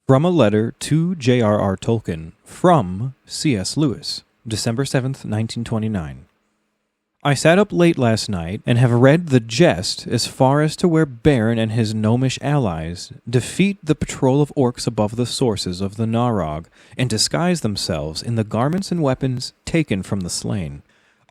From a letter to J.R.R. Tolkien from C.S. Lewis, December 7th, 1929. I sat up late last night and have read The Jest as far as to where Beren and his gnomish allies defeat the patrol of orcs above the sources of the Narog and disguise themselves in the garments and weapons taken from the slain.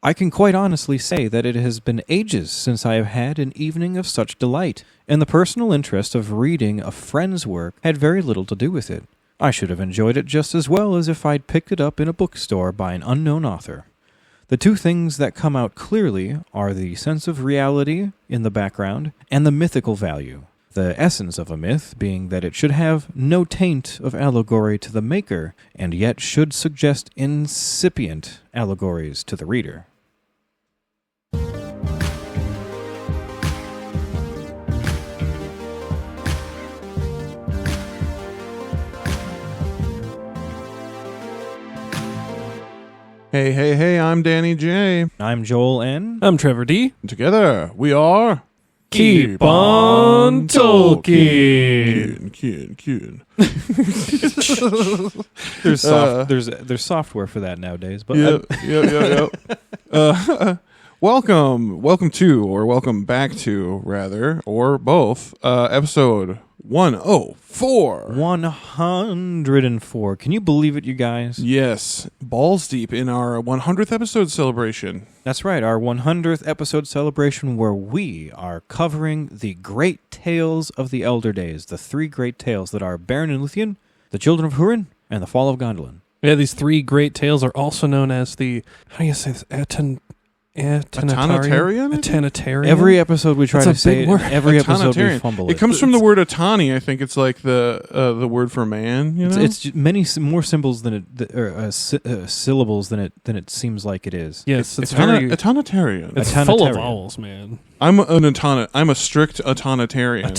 I can quite honestly say that it has been ages since I have had an evening of such delight, and the personal interest of reading a friend's work had very little to do with it. I should have enjoyed it just as well as if I'd picked it up in a bookstore by an unknown author. The two things that come out clearly are the sense of reality in the background and the mythical value. The essence of a myth being that it should have no taint of allegory to the maker, and yet should suggest incipient allegories to the reader. Hey, I'm Danny J. I'm Joel N. I'm Trevor D. And together, we are... Keep on Tolkien. Kid. There's software for that nowadays. But Yep. Welcome to, or welcome back to, rather, or both, episode 104. 104. Can you believe it, you guys? Yes, balls deep in our 100th episode celebration. That's right, our 100th episode celebration where we are covering the great tales of the Elder Days, the three great tales that are Beren and Lúthien, the Children of Húrin, and the Fall of Gondolin. Yeah, these three great tales are also known as the, how do you say this, Atanatarian? Every episode we try to say it, every episode we fumble it. It comes from the word Atani. I think it's like the word for man. You know, it's many more symbols than syllables than it seems like it is. Yes, it's Atanatarian. It's full of vowels, man. I'm a strict Atanatarian.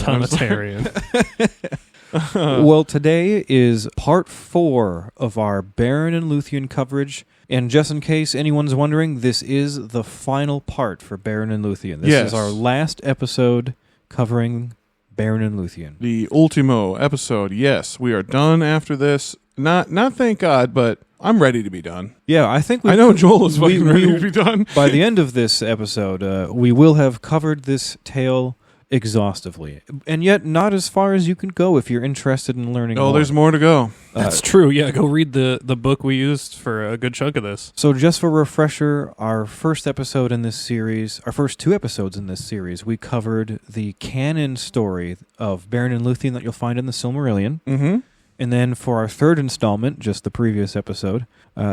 Well, today is part 4 of our Beren and Lúthien coverage. And just in case anyone's wondering, this is the final part for Beren and Lúthien. This is our last episode covering Beren and Lúthien. The ultimo episode. Yes, we are done after this. Not thank God, but I'm ready to be done. Yeah, I think I know Joel is fucking ready to be done. By the end of this episode, we will have covered this tale exhaustively, and yet not as far as you can go if you're interested in learning more. There's more to go. That's true. Yeah, go read the book we used for a good chunk of this. So just for a refresher, our first episode in this series, our first 2 episodes in this series, we covered the canon story of Beren and Lúthien that you'll find in the Silmarillion. Mm-hmm. And then for our third installment, just the previous episode,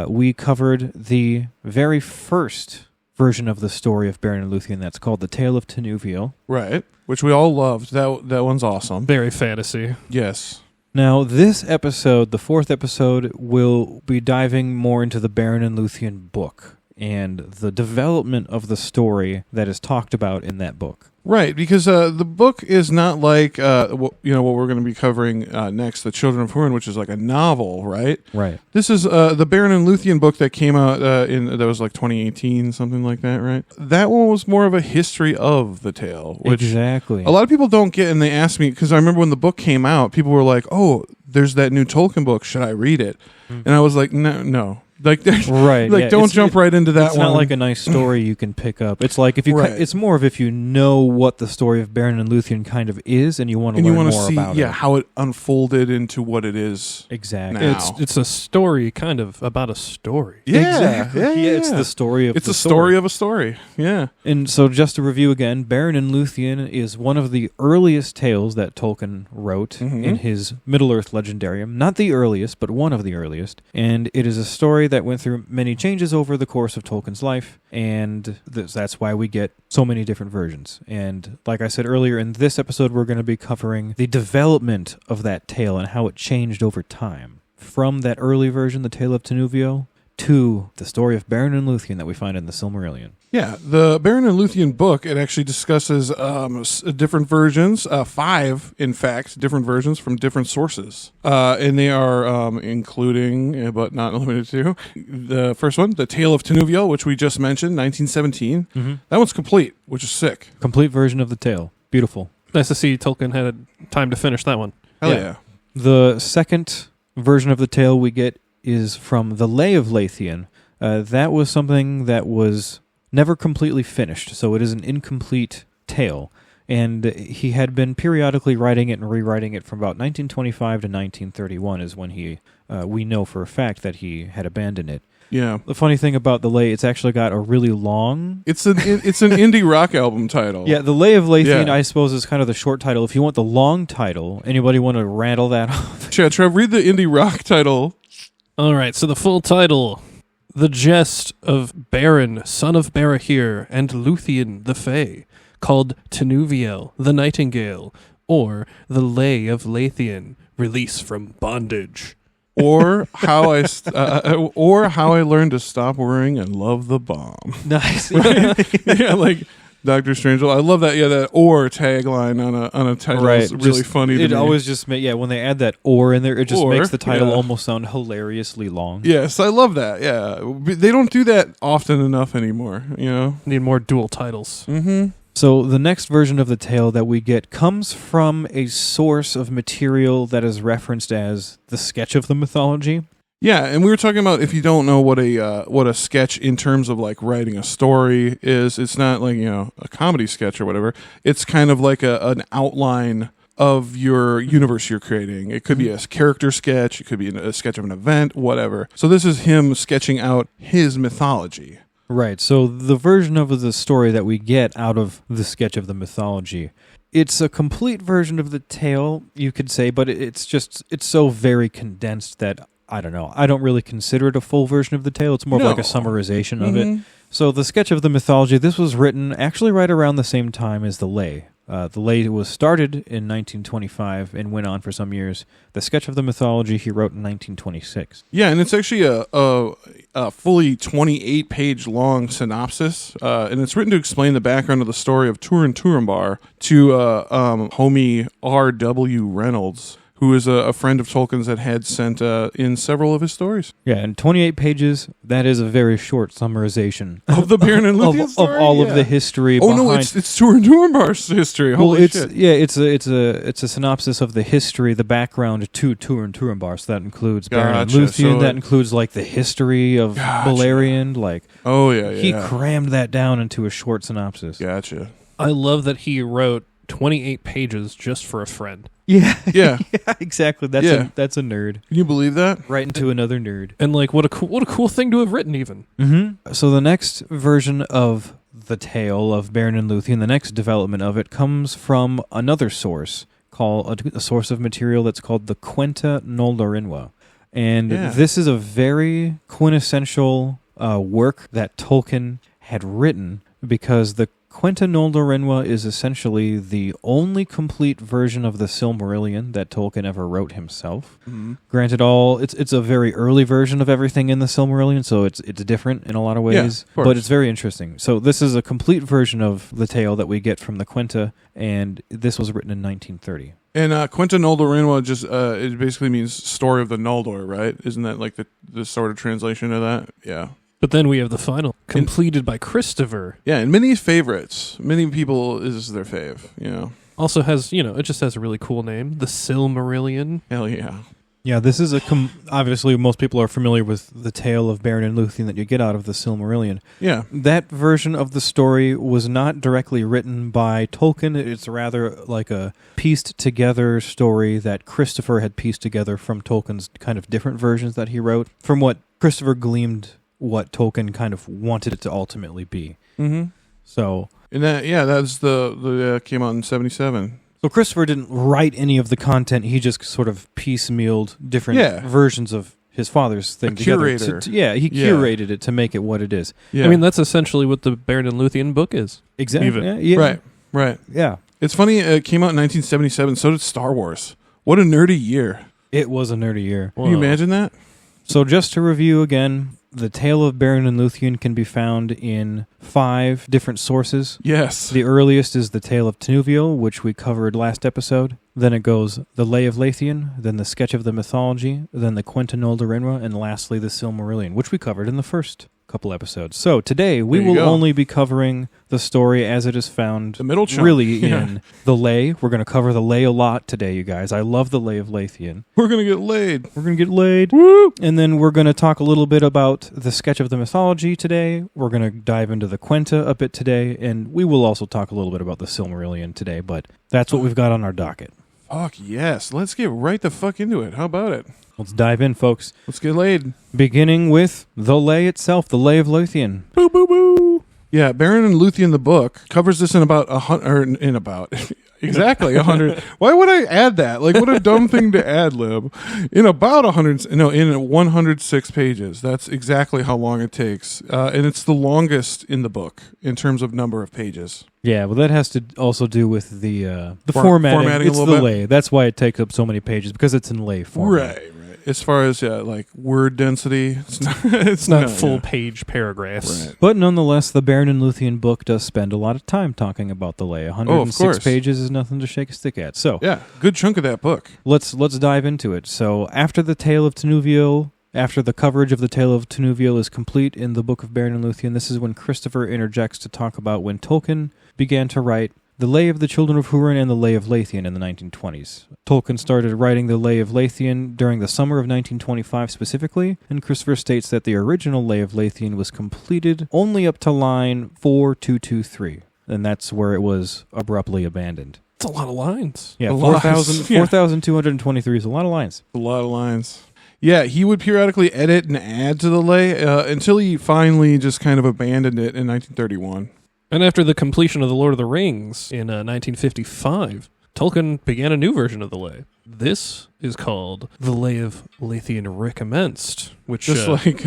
we covered the very first version of the story of Beren and Lúthien that's called the Tale of Tinúviel. Right, which we all loved. That one's awesome. Very fantasy. Yes. Now, this episode, the 4th episode, will be diving more into the Beren and Lúthien book and the development of the story that is talked about in that book. Right, because the book is not like what we're going to be covering next, The Children of Húrin, which is like a novel, right? Right. This is the Beren and Lúthien book that came out that was like 2018, something like that, right? That one was more of a history of the tale, which exactly. A lot of people don't get, and they ask me, because I remember when the book came out, people were like, "Oh, there's that new Tolkien book. Should I read it?" Mm-hmm. And I was like, "No." Like, right, like don't jump right into that it's one. It's not like a nice story you can pick up. It's like if you, it's more of if you know what the story of Beren and Lúthien kind of is, and you want to learn more about it. Yeah, how it unfolded into what it is. Exactly. Now. It's a story, kind of about a story. Yeah, exactly. Yeah, it's the story of. It's the story of a story. Yeah. And so, just to review again, Beren and Lúthien is one of the earliest tales that Tolkien wrote in his Middle-earth legendarium. Not the earliest, but one of the earliest. And it is a story that went through many changes over the course of Tolkien's life, and that's why we get so many different versions. And like I said earlier, in this episode, we're going to be covering the development of that tale and how it changed over time. From that early version, the Tale of Tinúviel, to the story of Beren and Lúthien that we find in the Silmarillion. Yeah, the Beren and Lúthien book, it actually discusses different versions, 5, in fact, different versions from different sources. And they are including, but not limited to, the first one, the Tale of Tinúviel, which we just mentioned, 1917. Mm-hmm. That one's complete, which is sick. Complete version of the tale. Beautiful. Nice to see Tolkien had time to finish that one. Hell yeah. The second version of the tale we get is from the Lay of Lúthien. That was something that was never completely finished, so it is an incomplete tale. And he had been periodically writing it and rewriting it from about 1925 to 1931 is when we know for a fact that he had abandoned it. Yeah. The funny thing about the Lay, it's actually got a really long... It's an indie rock album title. Yeah, the Lay of Lúthien, I suppose, is kind of the short title. If you want the long title, anybody want to rattle that off? Yeah, Trev, read the indie rock title. All right, so the full title: The Jest of Beren, son of Barahir, and Lúthien the Fae, called Tinúviel, the Nightingale, or The Lay of Lúthien, Release from Bondage. Or how I learned to stop worrying and love the bomb. Nice. Yeah, like Dr. Strangelove. I love that. Yeah, that "or" tagline on a title is really funny. It to me. always just when they add that "or" in there, it just Or, makes the title yeah. almost sound hilariously long. Yes, I love that. Yeah, they don't do that often enough anymore. You know, Need more dual titles. mm-hmm. So the next version of the tale that we get comes from a source of material that is referenced as the sketch of the mythology. Yeah, and we were talking about if you don't know what a sketch in terms of like writing a story is, it's not like a comedy sketch or whatever. It's kind of like an outline of your universe you're creating. It could be a character sketch, it could be a sketch of an event, whatever. So this is him sketching out his mythology. Right, so the version of the story that we get out of the sketch of the mythology, it's a complete version of the tale, you could say, but it's so very condensed that, I don't know, I don't really consider it a full version of the tale. It's more of like a summarization of it. So the sketch of the mythology, this was written actually right around the same time as the Lay. The Lay was started in 1925 and went on for some years. The sketch of the mythology he wrote in 1926. Yeah, and it's actually a fully 28-page long synopsis, and it's written to explain the background of the story of Turin Turambar to homie R.W. Reynolds, who is a friend of Tolkien's that had sent in several of his stories. Yeah, and 28 pages, that is a very short summarization. Of the Beren and Lúthien story? Of all of the history behind... Oh, no, it's Turin Turambar's history. Holy shit. Yeah, it's a synopsis of the history, the background to Turin Turambar, so that includes Beren and Lúthien, that includes like the history of Beleriand, like... Oh, yeah. He crammed that down into a short synopsis. Gotcha. I love that he wrote 28 pages just for a friend. Yeah. Yeah. Yeah, exactly. That's a nerd. Can you believe that? Right into another nerd. And like what a cool thing to have written even. Mm-hmm. So the next version of the tale of Beren and Lúthien, the next development of it comes from another source called a source of material that's called the Quenta Noldorinwa. And this is a very quintessential work that Tolkien had written because the Quenta Noldorinwa is essentially the only complete version of the Silmarillion that Tolkien ever wrote himself. Mm-hmm. Granted, it's a very early version of everything in the Silmarillion, so it's different in a lot of ways, but it's very interesting. So this is a complete version of the tale that we get from the Quenta, and this was written in 1930. And Quenta Noldorinwa just it basically means story of the Noldor, right? Isn't that like the sort of translation of that? Yeah. But then we have the final, completed by Christopher. Yeah, and many favorites. Many people, this is their fave, Also has, it just has a really cool name, the Silmarillion. Hell yeah. Yeah, this is obviously most people are familiar with the tale of Beren and Lúthien that you get out of the Silmarillion. Yeah. That version of the story was not directly written by Tolkien. It's rather like a pieced together story that Christopher had pieced together from Tolkien's kind of different versions that he wrote, from what Christopher gleaned what Tolkien kind of wanted it to ultimately be. Mm-hmm. So, and that's the came out in 1977. So Christopher didn't write any of the content; he just sort of piecemealed different versions of his father's thing together. He curated it to make it what it is. Yeah. I mean, that's essentially what the Beren and Lúthien book is. Exactly. Yeah. Right. Yeah. It's funny. It came out in 1977. So did Star Wars. What a nerdy year! It was a nerdy year. Can you imagine that? So just to review again, the Tale of Beren and Lúthien can be found in 5 different sources. Yes. The earliest is the Tale of Tinúviel, which we covered last episode. Then it goes the Lay of Lúthien, then the Sketch of the Mythology, then the Quenta Noldorinwa, and lastly the Silmarillion, which we covered in the first couple episodes. So today we There you will go. only be covering the story as it is found The middle chunk. really Yeah. in the Lay. We're going to cover the Lay a lot today, you guys. I love the Lay of Lúthien. We're going to get laid. We're going to get laid. Woo! And then we're going to talk a little bit about the sketch of the mythology today. We're going to dive into the Quenta a bit today, and we will also talk a little bit about the Silmarillion today, but that's what we've got on our docket. Fuck yes. Let's get right the fuck into it. How about it? Let's dive in, folks. Let's get laid. Beginning with the Lay itself, the Lay of Lúthien. Boo, boo, boo. Yeah, Beren and Lúthien, the book, covers this in about exactly 100. Why would I add that? Like, what a dumb thing to ad lib. In about 106 pages. That's exactly how long it takes. And it's the longest in the book in terms of number of pages. Yeah, well, that has to also do with the Formatting formatting. a It's little the bit. Lay. That's why it takes up so many pages, because it's in Lay format. Right. As far as, like, word density, It's not full page paragraphs. Right. But nonetheless, the Beren and Lúthien book does spend a lot of time talking about the Lay. 106 course. pages is nothing to shake a stick at. So Yeah, good chunk of that book. let's dive into it. So after the Tale of Tinúviel, after the coverage of the Tale of Tinúviel is complete in the book of Beren and Lúthien, this is when Christopher interjects to talk about when Tolkien began to write the Lay of the Children of Húrin and the Lay of Lúthien in the 1920s. Tolkien started writing the Lay of Lúthien during the summer of 1925 specifically, and Christopher states that the original Lay of Lúthien was completed only up to line 4223, and that's where it was abruptly abandoned. It's a lot of lines. Yeah, A lot. 4,223 is a lot of lines. A lot of lines. Yeah, he would periodically edit and add to the Lay until he finally just kind of abandoned it in 1931. And after the completion of The Lord of the Rings in 1955, Tolkien began a new version of the Lay. This is called The Lay of Lúthien Recommenced, which Just like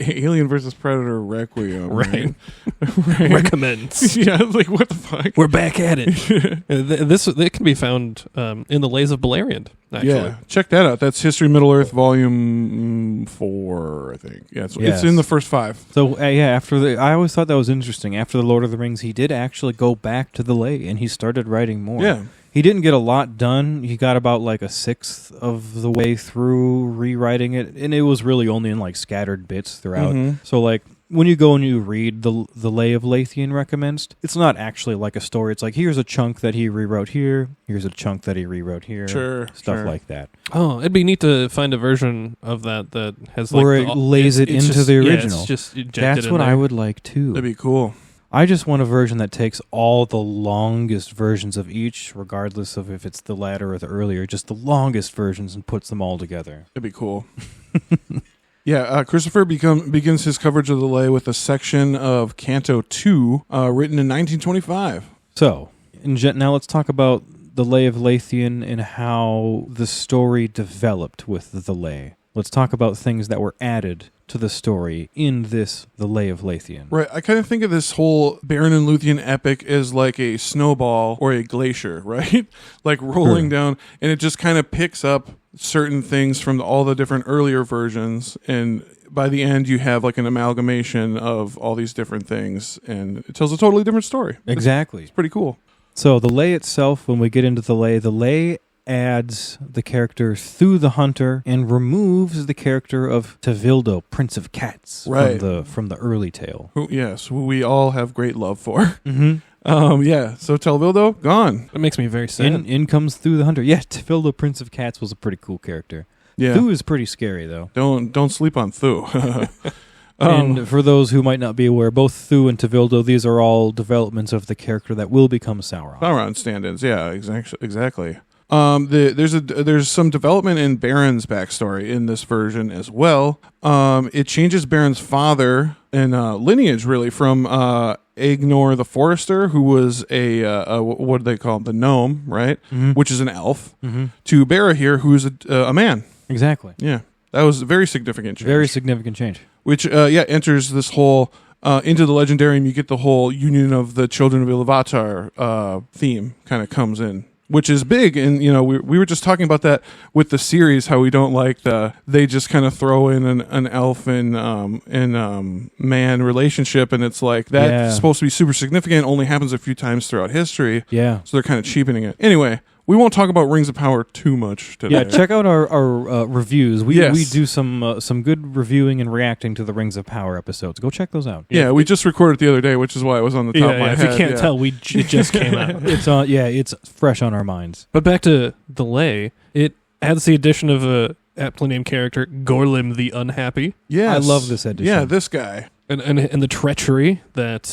Alien versus Predator Requiem. Right. Right. recommends. Yeah, like what the fuck? We're back at it. It can be found in the Lays of Beleriand, actually. Yeah, check that out. That's History Middle Earth Volume 4, I think. Yeah, it's Yes. in the first 5. So, I always thought that was interesting. After The Lord of the Rings, he did actually go back to the Lay, and he started writing more. Yeah. He didn't get a lot done. He got about like a sixth of the way through rewriting it, and it was really only in like scattered bits throughout. Mhm. So like when you go and you read the Lay of Lúthien Recommenced, it's not actually like a story. It's like here's a chunk that he rewrote here, here's a chunk that he rewrote here, Sure, stuff sure. like that. Oh, it'd be neat to find a version of that has like Where it lays it it's into just- the yeah, original. it's just injected That's in what I there. would like too. That'd be cool. I just want a version that takes all the longest versions of each, regardless of if it's the latter or the earlier, just the longest versions and puts them all together. That'd be cool. Yeah, Christopher begins his coverage of the Lay with a section of Canto 2, written in 1925. So, now let's talk about the Lay of Lúthien and how the story developed with the Lay. Let's talk about things that were added to the story in the Lay of Lúthien. Right, I kind of think of this whole Beren and Lúthien epic as like a snowball or a glacier, right? Like rolling Sure. down, and it just kind of picks up certain things from all the different earlier versions, and by the end you have like an amalgamation of all these different things, and it tells a totally different story. Exactly. It's pretty cool. So the Lay itself, when we get into the Lay adds the character Thu the Hunter and removes the character of Tevildo, Prince of Cats, Right. from the early tale. Who we all have great love for. Mm-hmm. Yeah, so Tevildo, gone. That makes me very sad. In comes Thu the Hunter. Yeah, Tevildo, Prince of Cats was a pretty cool character. Yeah. Thu is pretty scary, though. Don't sleep on Thu. And for those who might not be aware, both Thu and Tevildo, these are all developments of the character that will become Sauron. Sauron stand-ins, yeah, exactly. There's some development in Beren's backstory in this version as well. It changes Beren's father and lineage really from Aegnor the Forester, who was a what do they call him? The gnome, right? Mm-hmm. Which is an elf, Mm-hmm. to Barahir, who's a man. Exactly. Yeah, that was a very significant change. Very significant change. Which enters this whole into the Legendarium. You get the whole Union of the Children of Ilúvatar theme kind of comes in, which is big. And we were just talking about that with the series, how we don't like they just kind of throw in an elf and man relationship, and it's like that's supposed to be super significant, only happens a few times throughout history. Yeah. So they're kind of cheapening it. Anyway, We won't talk about Rings of Power too much today. Yeah, check out our reviews. We Yes. do some good reviewing and reacting to the Rings of Power episodes. Go check those out. Yeah, we just recorded the other day, which is why it was on the top of my If head. you can't tell, it just came out. It's on. Yeah, it's fresh on our minds. But back to the lay, it adds the addition of a aptly named character, Gorlim the Unhappy, Yes. I love this edition. Yeah, this guy. and the treachery that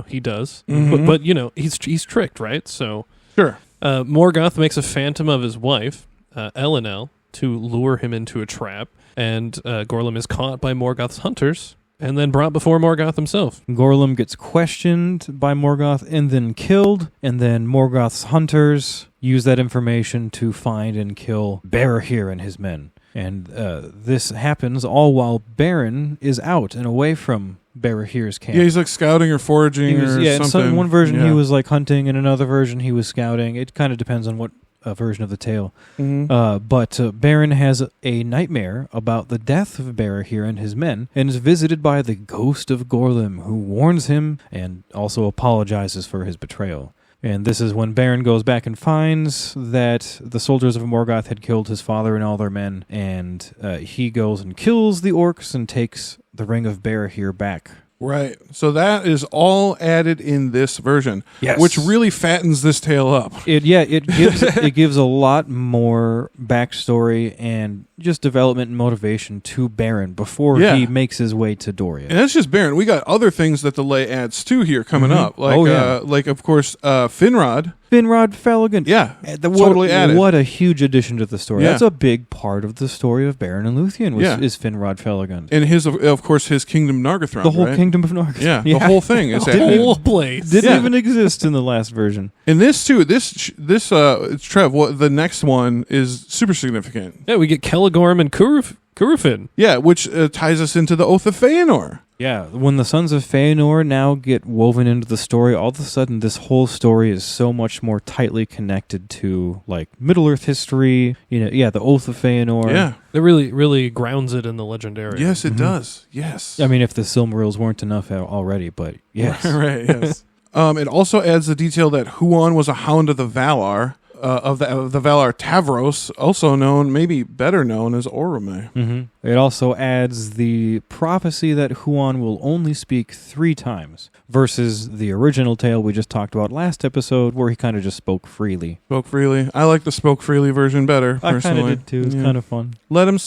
he does. Mhm. But he's tricked, right? So Sure. Morgoth makes a phantom of his wife, Elenel, to lure him into a trap, and Gorlim is caught by Morgoth's hunters and then brought before Morgoth himself. Gorlim gets questioned by Morgoth and then killed, and then Morgoth's hunters use that information to find and kill Barahir and his men. And this happens all while Beren is out and away from Barahir's camp. Yeah, he's like scouting or foraging or in something. one version Yeah. he was like hunting, in another version he was scouting. It kind of depends on what version of the tale. Mhm. But Beren has a nightmare about the death of Barahir and his men, and is visited by the ghost of Gorlim, who warns him and also apologizes for his betrayal. And this is when Beren goes back and finds that the soldiers of Morgoth had killed his father and all their men, and he goes and kills the orcs and takes the Ring of Barahir back. Right. So that is all added in this version, Yes. which really fattens this tale up. It gives a lot more backstory and just development and motivation to Beren before Yeah. he makes his way to Dorian. And that's just Beren. We got other things that the lay adds to here coming Mhm. up. Like, Oh, yeah. like of course, Finrod. Finrod Felagund. Yeah. What, Totally added. What a huge addition to the story. Yeah. That's a big part of the story of Beren and Luthien, Yeah. is Finrod Felagund. And his, of course, his kingdom Nargothrond. The whole right? kingdom of Nargothrond. Yeah, the whole thing is The added. whole place. Didn't Yeah. even exist in the last version. And this too, Trev, the next one is super significant. Yeah, we get Celegorm and Curufin. Yeah, which ties us into the Oath of Feanor. Yeah, when the Sons of Feanor now get woven into the story, all of a sudden this whole story is so much more tightly connected to like Middle-earth history. The Oath of Feanor. Yeah. It really grounds it in the legendary. Yes, it Mhm. does. Yes. I mean, if the Silmarils weren't enough already, but yes. Right, yes. It also adds the detail that Huon was a hound of the Valar, of the Valar Tavros, also known, maybe better known as Orome. Mm-hmm. It also adds the prophecy that Huon will only speak 3 times, versus the original tale we just talked about last episode, where he kind of just spoke freely. Spoke freely. I like the spoke freely version better, I personally. kind of did too. It's Yeah. kind of fun. Let him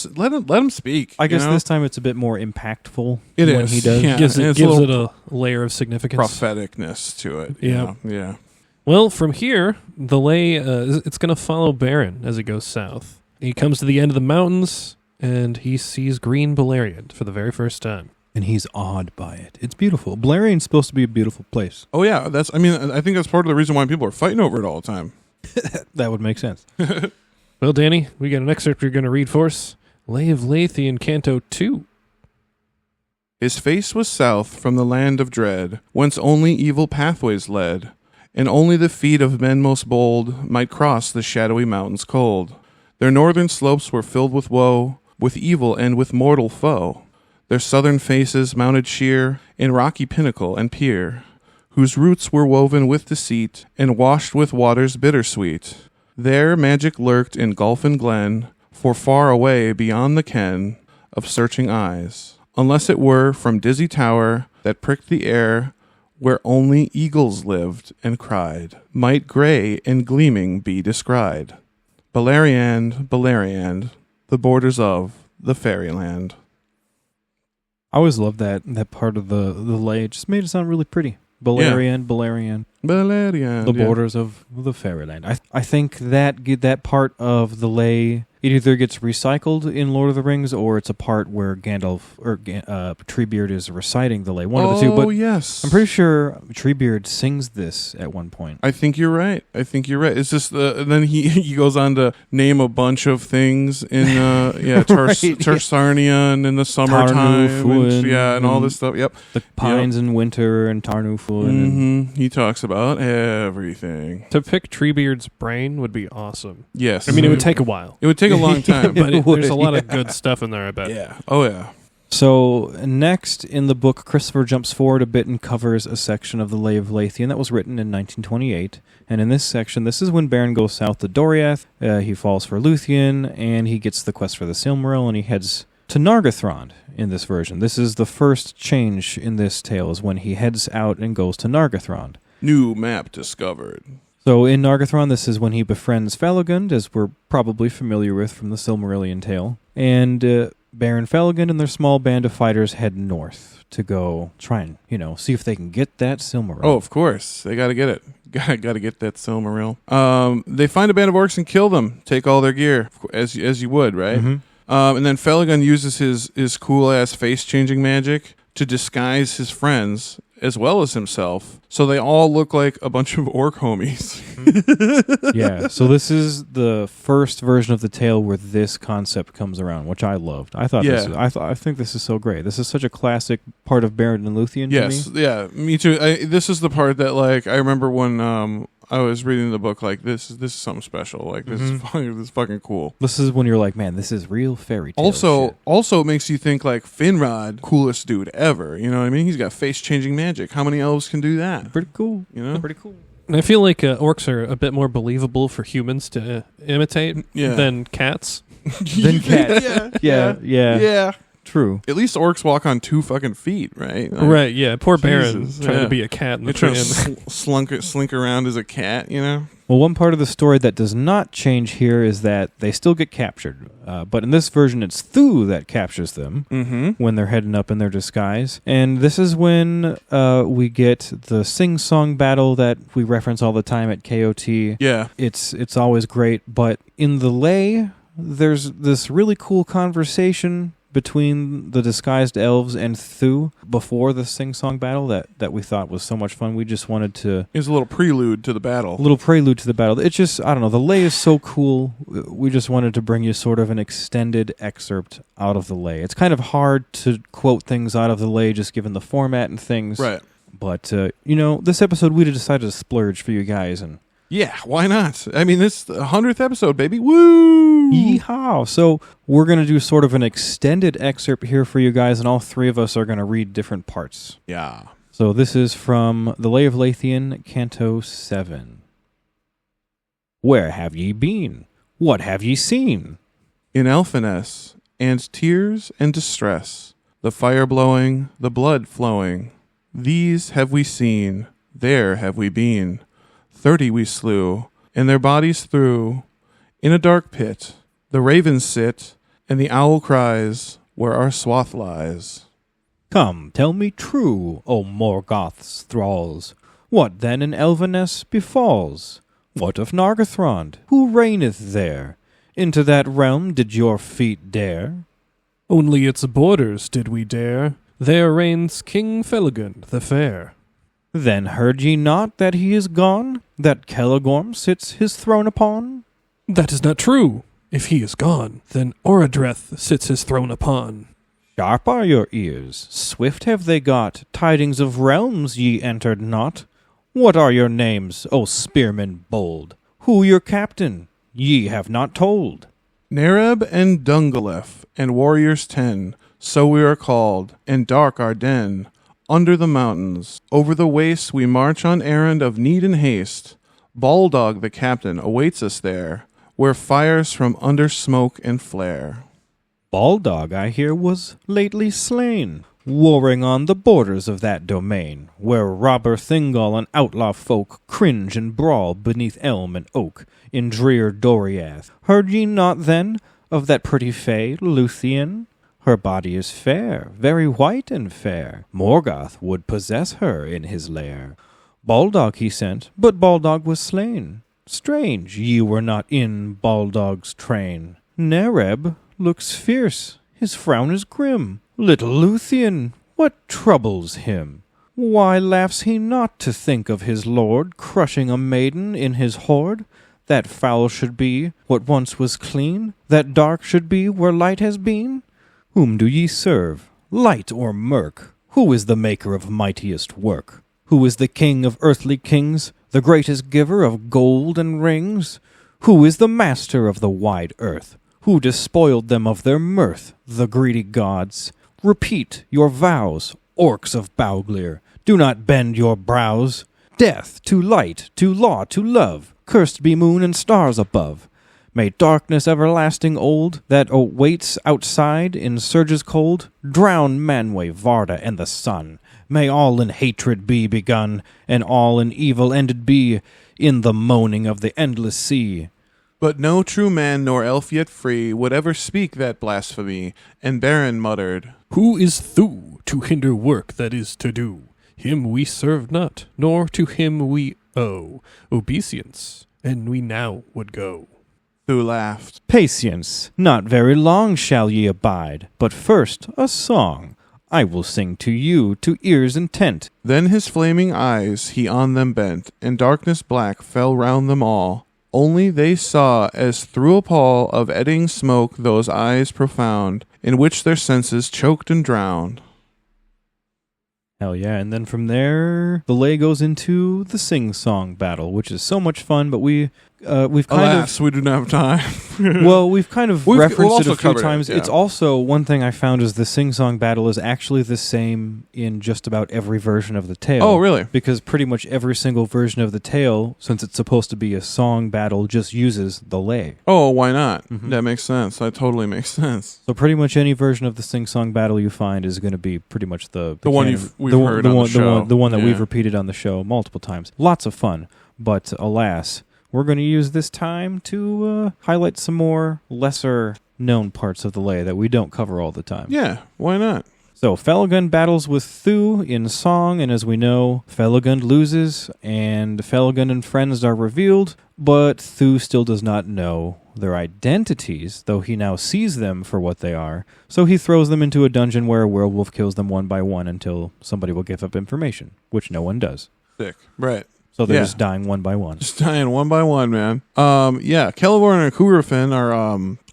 speak. I guess you know? this time it's a bit more impactful. It when is, he does. yeah. Gives and it it's gives a it little a layer of significance. propheticness to it. Yeah. Yeah. Well, from here, the lay it's going to follow Beren as he goes south. He comes to the end of the mountains, and he sees green Beleriand for the very first time. And he's awed by it. It's beautiful. Beleriand's supposed to be a beautiful place. Oh yeah, I think that's part of the reason why people are fighting over it all the time. That would make sense. Well, Danny, we got an excerpt you're going to read for us. Lay of Lúthien, Canto 2. His face was south from the land of dread, whence only evil pathways led, and only the feet of men most bold might cross the shadowy mountains cold. Their northern slopes were filled with woe, with evil and with mortal foe. Their southern faces mounted sheer in rocky pinnacle and pier, whose roots were woven with deceit and washed with waters bittersweet. There magic lurked in gulf and glen, for far away beyond the ken of searching eyes, unless it were from dizzy tower that pricked the air, where only eagles lived and cried, might gray and gleaming be descried. Beleriand, Beleriand, the borders of the fairyland. I always loved that part of the lay. It just made it sound really pretty. Beleriand, Beleriand. Beleriand. The borders of the fairyland. I think that part of the lay, it either gets recycled in Lord of the Rings, or it's a part where Gandalf or Treebeard is reciting the lay. One of the two. But yes. I'm pretty sure Treebeard sings this at one point. I think you're right. It's just then he goes on to name a bunch of things in Tarsarnian in the summertime, Tarnufuin, and all this stuff. Yep. The pines in winter and Tarnufuin. And He talks about everything. To pick Treebeard's brain would be awesome. Yes. I mean, it would take a while. It would take a long time. But It would, there's a lot of good stuff in there, I bet. Yeah. Oh, yeah. So next in the book, Christopher jumps forward a bit and covers a section of the Tale of Lúthien that was written in 1928. And in this section, this is when Beren goes south to Doriath. He falls for Lúthien, and he gets the quest for the Silmaril, and he heads to Nargothrond in this version. This is the first change in this tale, is when he heads out and goes to Nargothrond. New map discovered. So in Nargothrond, this is when he befriends Felagund, as we're probably familiar with from the Silmarillion tale. And Beren, Felagund, and their small band of fighters head north to go try and, see if they can get that Silmaril. Oh, of course. They got to get it. Got to get that Silmaril. They find a band of orcs and kill them. Take all their gear, as you would, right? Mm-hmm. And then Felagund uses his cool-ass face-changing magic to disguise his friends as well as himself, so they all look like a bunch of orc homies. Yeah, so this is the first version of the tale where this concept comes around, which I loved. I think this is so great. This is such a classic part of Beren and Lúthien to me. Yeah, me too. This is the part that, like, I remember when I was reading the book, like, this is something special. Like, this is fucking cool. This is when you're like, man, this is real fairy tale shit. Also, it makes you think, like, Finrod, coolest dude ever. You know what I mean? He's got face-changing magic. How many elves can do that? Pretty cool. Pretty cool. And I feel like orcs are a bit more believable for humans to imitate than cats. Than cats. Yeah. True. At least orcs walk on 2 fucking feet, right? Like, right, yeah. Poor Beren Jesus, trying to be a cat in the trying train. to slink around as a cat, Well, one part of the story that does not change here is that they still get captured. But in this version, it's Thu that captures them when they're heading up in their disguise. And this is when we get the sing-song battle that we reference all the time at KOT. Yeah. It's always great. But in the lay, there's this really cool conversation between the disguised elves and Thu before the sing-song battle that we thought was so much fun. We just wanted to... It was a little prelude to the battle. It's just, I don't know, the lay is so cool. We just wanted to bring you sort of an extended excerpt out of the lay. It's kind of hard to quote things out of the lay just given the format and things. Right. But, this episode we decided to splurge for you guys. And yeah, why not? I mean, this is the 100th episode, baby. Woo! Yeehaw! So we're going to do sort of an extended excerpt here for you guys, and all 3 of us are going to read different parts. Yeah. So this is from The Tale of Lúthien, Canto 7. Where have ye been? What have ye seen? In Elfiness, and tears and distress, the fire blowing, the blood flowing. These have we seen, there have we been. 30 we slew, and their bodies threw. In a dark pit, the ravens sit, and the owl cries, where our swath lies. Come, tell me true, O Morgoth's thralls, what then in Elveness befalls? What of Nargothrond, who reigneth there? Into that realm did your feet dare? Only its borders did we dare. There reigns King Felagund the Fair. Then heard ye not that he is gone, that Celegorm sits his throne upon? That is not true. If he is gone, then Orodreth sits his throne upon. Sharp are your ears, swift have they got tidings of realms ye entered not. What are your names, O spearmen bold? Who your captain? Ye have not told. Nereb and Dungalef, and warriors 10, so we are called, and dark our den. Under the mountains, over the wastes, we march on errand of need and haste. Baldog the captain awaits us there, where fires from under smoke and flare. Baldog, I hear, was lately slain, warring on the borders of that domain, where robber Thingol and outlaw folk cringe and brawl beneath elm and oak in drear Doriath. Heard ye not then of that pretty fay, Lúthien? Her body is fair, very white and fair. Morgoth would possess her in his lair. Baldog he sent, but Baldog was slain. Strange, ye were not in Baldog's train. Nereb looks fierce, his frown is grim. Little Lúthien, what troubles him? Why laughs he not to think of his lord crushing a maiden in his hoard? That foul should be what once was clean, that dark should be where light has been? Whom do ye serve, light or murk? Who is the maker of mightiest work? Who is the king of earthly kings, the greatest giver of gold and rings? Who is the master of the wide earth? Who despoiled them of their mirth, the greedy gods? repeat your vows. Orcs of Bauglir, do not bend your brows. Death to light, to law, to love, cursed be moon and stars above. May darkness everlasting old, that awaits outside in surges cold, drown Manwë, Varda, and the sun. May all in hatred be begun, and all in evil ended be, in the moaning of the endless sea. But no true man nor elf yet free would ever speak that blasphemy, and Beren muttered, Who is Thu to hinder work that is to do? Him we serve not, nor to him we owe obeisance, and we now would go. Thu laughed. Patience, not very long shall ye abide, but first a song I will sing to you to ears intent. Then his flaming eyes he on them bent, and darkness black fell round them all. Only they saw as through a pall of eddying smoke those eyes profound, in which their senses choked and drowned. Hell yeah, and then from there, the lay goes into the sing-song battle, which is so much fun, but we've kind Alas, we do not have time. well, we've kind of We'll referenced it also a few cover it, times. yeah. It's also, one thing I found is the sing-song battle is actually the same in just about every version of the tale. Oh, really? Because pretty much every single version of the tale, since it's supposed to be a song battle, just uses the lay. Oh, why not? Mhm. That makes sense. That totally makes sense. So pretty much any version of the sing-song battle you find is going to be pretty much the one canon- we've the one- heard the on the one, show. the one that Yeah. we've repeated on the show multiple times. Lots of fun, but alas, we're going to use this time to highlight some more lesser-known parts of the lay that we don't cover all the time. Yeah, why not? So Felagund battles with Thu in song, and as we know, Felagund loses, and Felagund and friends are revealed, but Thu still does not know their identities, though he now sees them for what they are. So he throws them into a dungeon where a werewolf kills them one by one until somebody will give up information, which no one does. Sick. Right. So they're Yeah. just dying one by one. Just dying one by one, man. Yeah, Celeborn and Curufin are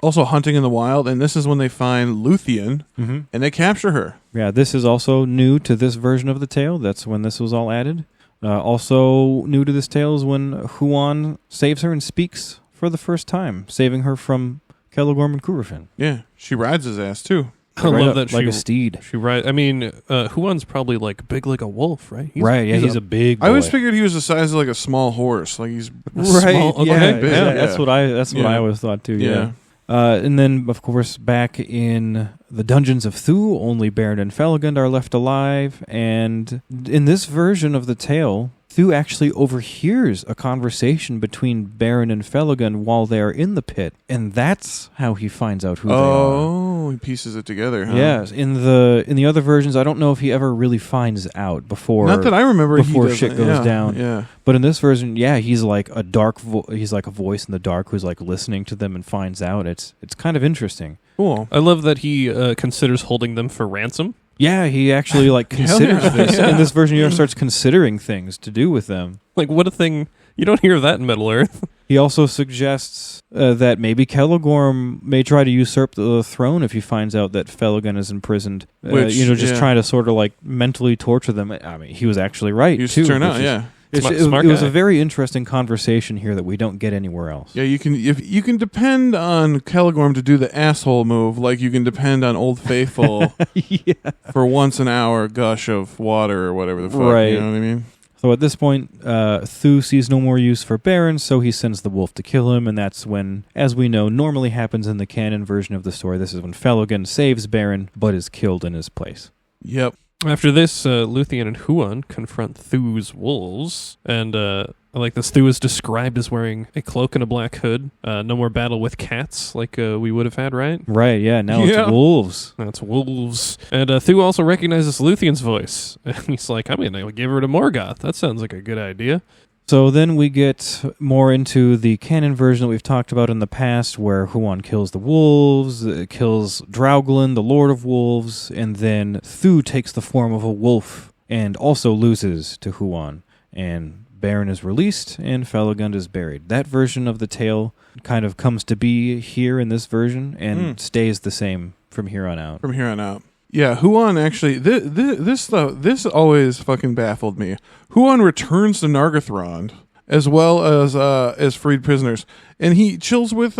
also hunting in the wild, and this is when they find Lúthien, Mm-hmm. and they capture her. Yeah, this is also new to this version of the tale. That's when this was all added. Also new to this tale is when Huan saves her and speaks for the first time, saving her from Celegorm and Curufin. Yeah, she rides his ass, too. I Right love up that like she a steed. She I mean, Huan's probably like big like a wolf, right? Right, yeah, he's a big boy. I always figured he was the size of like a small horse. Like he's right, small- yeah, okay, big, yeah, yeah. that's what I Yeah. always thought too. Yeah. And then, of course, back in the dungeons of Thu, only Beren and Felagund are left alive, and in this version of the tale, Thu actually overhears a conversation between Beren and Felagund while they are in the pit, and that's how he finds out who they are. Oh, he pieces it together, huh? Yes, in the other versions, I don't know if he ever really finds out before. Not that I remember. before he doesn't- shit goes yeah, down. Yeah. But in this version, yeah, he's like a dark. He's like a voice in the dark who's like listening to them and finds out. It's kind of interesting. Cool. I love that he considers holding them for ransom. Yeah, he actually like Hell considers yeah, this. yeah. In this version, he starts considering things to do with them. Like, what a thing. You don't hear that in Middle Earth. He also suggests that maybe Celegorm may try to usurp the throne if he finds out that Felagund is imprisoned. Which, just yeah. trying to sort of like mentally torture them. I mean, he was actually right, Used too. to turn which out, is- yeah. Smart it was guy. a very interesting conversation here that we don't get anywhere else. Yeah, you can depend on Celegorm to do the asshole move, like you can depend on Old Faithful Yeah. for once an hour gush of water or whatever the fuck. Right. You know what I mean? So at this point, Thu sees no more use for Beren, so he sends the wolf to kill him, and that's when, as we know, normally happens in the canon version of the story. This is when Felagund saves Beren, but is killed in his place. Yep. After this, Lúthien and Huan confront Thu's wolves, and I like this. Thu is described as wearing a cloak and a black hood. No more battle with cats like we would have had, right? Right, yeah, now Yeah. it's wolves. That's wolves. And Thu also recognizes Lúthien's voice. And he's like, I'm going to give her to Morgoth. That sounds like a good idea. So then we get more into the canon version that we've talked about in the past, where Huan kills the wolves, kills Drauglin, the Lord of Wolves, and then Thu takes the form of a wolf and also loses to Huan. And Beren is released, and Felagund is buried. That version of the tale kind of comes to be here in this version and stays the same from here on out. From here on out. Yeah, Huan actually, this always fucking baffled me. Huan returns to Nargothrond as well as freed prisoners, and he chills with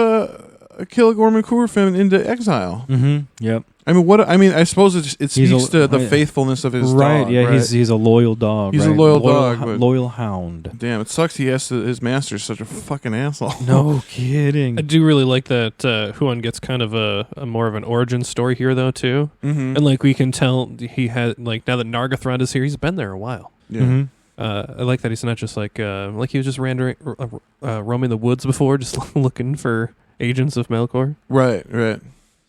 Killigorm and Curufin into exile. Mm-hmm. Yep. I mean, I suppose it speaks to the faithfulness of his right, dog. Yeah, right? He's a loyal dog. He's right? a loyal dog. Loyal hound. Damn, it sucks his master's such a fucking asshole. No kidding. I do really like that Huon gets kind of a more of an origin story here, though, too. Mm-hmm. And, like, we can tell he had, like, now that Nargothrond is here, he's been there a while. Yeah. Mm-hmm. I like that he's not just like he was just roaming the woods before, just looking for agents of Melkor. Right.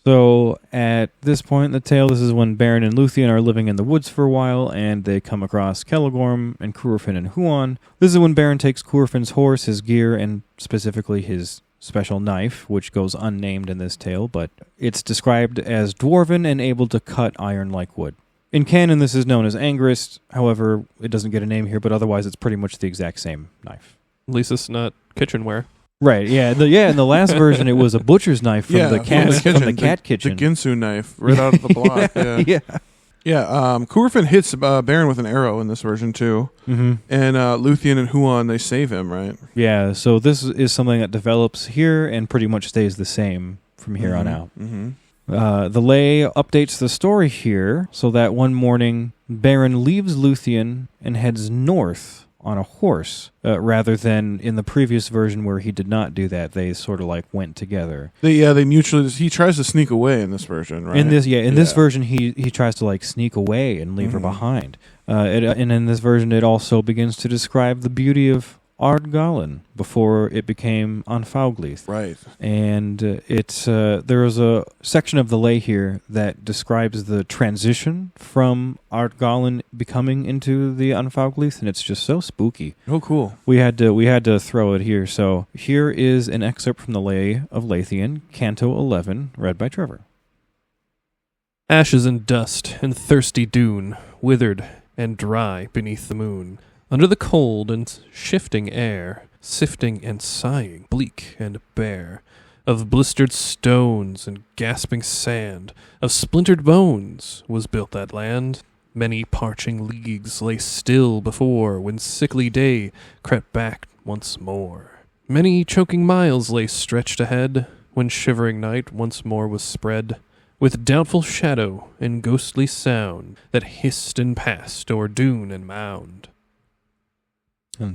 So at this point in the tale, this is when Beren and Lúthien are living in the woods for a while, and they come across Killigorm and Curufin and Huon. This is when Beren takes Curufin's horse, his gear, and specifically his special knife, which goes unnamed in this tale, but it's described as dwarven and able to cut iron like wood. In canon, this is known as Angrist. However, it doesn't get a name here, but otherwise it's pretty much the exact same knife. At least it's not kitchenware. Right, yeah. In the last version, it was a butcher's knife from the cat kitchen. The Ginsu knife, right out of the block. Yeah. Curufin hits Beren with an arrow in this version, too. Mm-hmm. And Lúthien and Huon, they save him, right? Yeah, so this is something that develops here and pretty much stays the same from here on out. Mm-hmm. The lay updates the story here so that one morning Beren leaves Lúthien and heads north on a horse, rather than in the previous version where he did not do that. They sort of like went together. They mutually. He tries to sneak away in this version, right? In this version, he tries to like sneak away and leave her behind. And in this version, it also begins to describe the beauty of Ardgallen before it became Anfauglith. Right. And there is a section of the lay here that describes the transition from Ardgallen becoming into the Anfauglith, and it's just so spooky. Oh, cool. We had to throw it here. So here is an excerpt from the Lay of Lúthien, Canto 11, read by Trevor. Ashes and dust and thirsty dune, withered and dry beneath the moon. Under the cold and shifting air, sifting and sighing, bleak and bare, of blistered stones and gasping sand, of splintered bones, was built that land. Many parching leagues lay still before, when sickly day crept back once more. Many choking miles lay stretched ahead, when shivering night once more was spread, with doubtful shadow and ghostly sound that hissed and passed o'er dune and mound.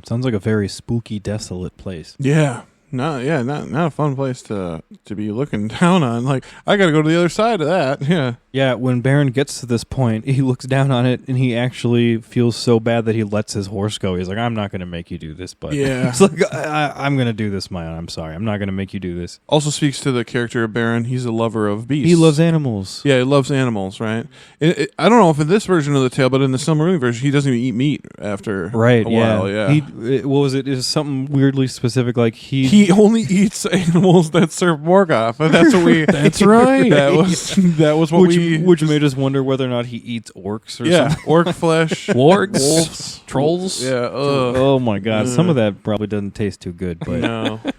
Sounds like a very spooky, desolate place. Yeah. Not a fun place to be looking down on. Like, I got to go to the other side of that. Yeah. Yeah, when Beren gets to this point, he looks down on it and he actually feels so bad that he lets his horse go. He's like, I'm not going to make you do this, but it's like, I'm going to do this, my own. I'm sorry. I'm not going to make you do this. Also speaks to the character of Beren. He's a lover of beasts. He loves animals. Yeah, he loves animals, right? I don't know if in this version of the tale, but in the Silmarillion version, he doesn't even eat meat after a while. Yeah. What was it? It was something weirdly specific. Like he only eats animals that serve Morgoth. And that's what we. That's right. That was what which made us wonder whether or not he eats orcs or something. Orc flesh, wargs, wolves, trolls. Yeah. Oh my God! Some of that probably doesn't taste too good. But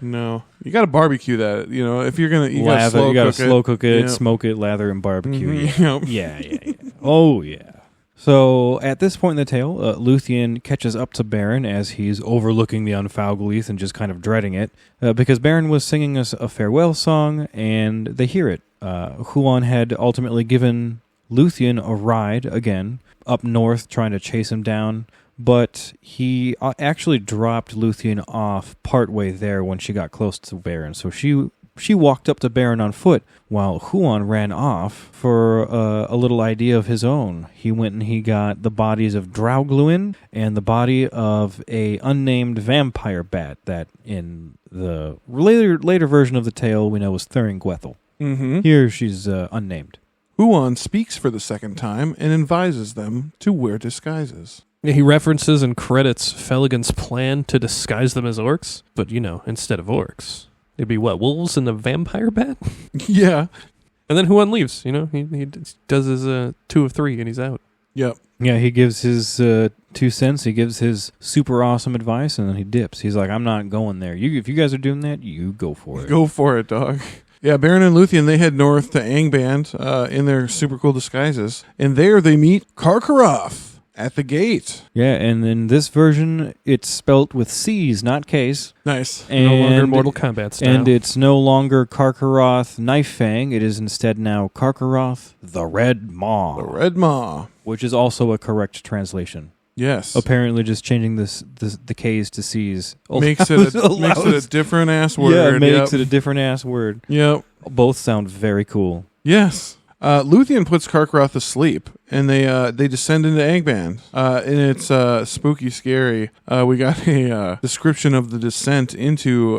no. You got to barbecue that. You know, if you're gonna, you got to slow cook it, yeah. Smoke it, lather, and barbecue. Mm-hmm. Yeah. Oh yeah. So at this point in the tale, Lúthien catches up to Beren as he's overlooking the Anfauglith and just kind of dreading it, because Beren was singing us a farewell song, and they hear it. Huon had ultimately given Lúthien a ride again up north, trying to chase him down, but he actually dropped Lúthien off partway there when she got close to Beren. So she walked up to Beren on foot, while Huon ran off for a little idea of his own. He went and he got the bodies of Draugluin and the body of a unnamed vampire bat that in the later version of the tale we know was Thuringwethel. Mm-hmm. Here she's unnamed. Huon speaks for the second time and advises them to wear disguises. Yeah, he references and credits Felagund's plan to disguise them as orcs, but, instead of orcs, it'd be what, wolves and a vampire bat? Yeah. And then Huon leaves, he does his 2 of 3 and he's out. Yep. Yeah, he gives his 2 cents, he gives his super awesome advice, and then he dips. He's like, I'm not going there. If you guys are doing that, you go for it. Go for it, dog. Yeah, Beren and Lúthien, they head north to Angband in their super cool disguises. And there they meet Karkaroth, at the gate. Yeah, and in this version, it's spelt with C's, not K's. Nice. And, No longer Mortal Kombat style. And it's no longer Karkaroth Knifefang. It is instead now Karkaroth the Red Maw. The Red Maw. Which is also a correct translation. Yes. Apparently just changing the K's to C's. Makes it a different ass word. Yeah, it makes it a different ass word. Yep. Both sound very cool. Yes. Lúthien puts Karkaroth asleep, and they descend into Angband, and it's spooky, scary. We got a description of the descent into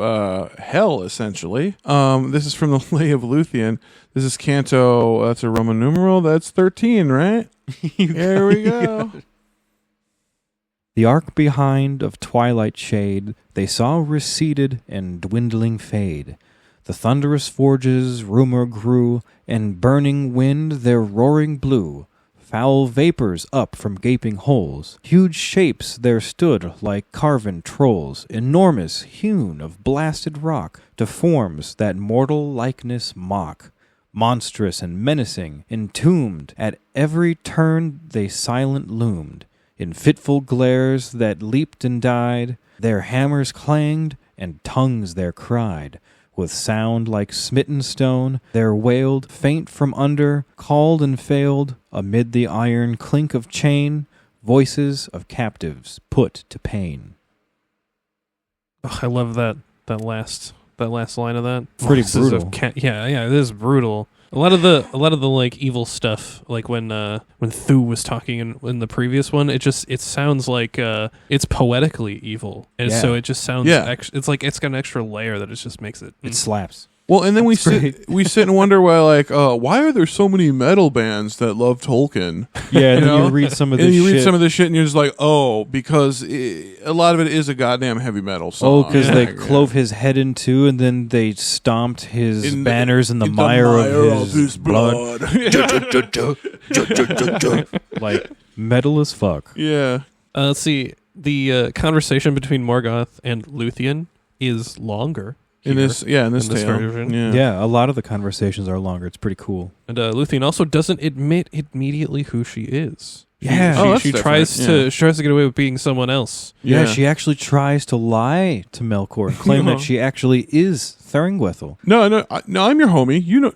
hell, essentially. This is from the Lay of Lúthien. This is Canto. That's a Roman numeral. That's 13, right? There we go. The arc behind of twilight shade they saw receded and dwindling fade. The thunderous forges rumor grew, and burning wind their roaring blew. Foul vapors up from gaping holes. Huge shapes there stood like carven trolls, enormous, hewn of blasted rock, to forms that mortal likeness mock. Monstrous and menacing, entombed, at every turn they silent loomed. In fitful glares that leaped and died, their hammers clanged and tongues there cried. With sound like smitten stone, there wailed, faint from under, called and failed, amid the iron clink of chain, voices of captives put to pain. Oh, I love that last line of that. Pretty Voices brutal. Yeah, it is brutal. A lot of the like evil stuff, like when Thu was talking in the previous one, it sounds like it's poetically evil, and so it just sounds it's like it's got an extra layer that it just makes it. It slaps. Well, and then we sit and wonder why are there so many metal bands that love Tolkien? Yeah, and then you read some of this and you shit. read some of this shit, and you're just like, oh, because a lot of it is a goddamn heavy metal song. Oh, because they clove his head in two, and then they stomped his banners in the mire of his blood. Like, metal as fuck. Yeah. Let's see. The conversation between Morgoth and Lúthien is longer. In this tale. version. Yeah, a lot of the conversations are longer. It's pretty cool. And Lúthien also doesn't admit immediately who she is. Yeah. She tries to get away with being someone else. Yeah, she actually tries to lie to Melkor and claim that she actually is Thuringwethel. No, I'm your homie. You know.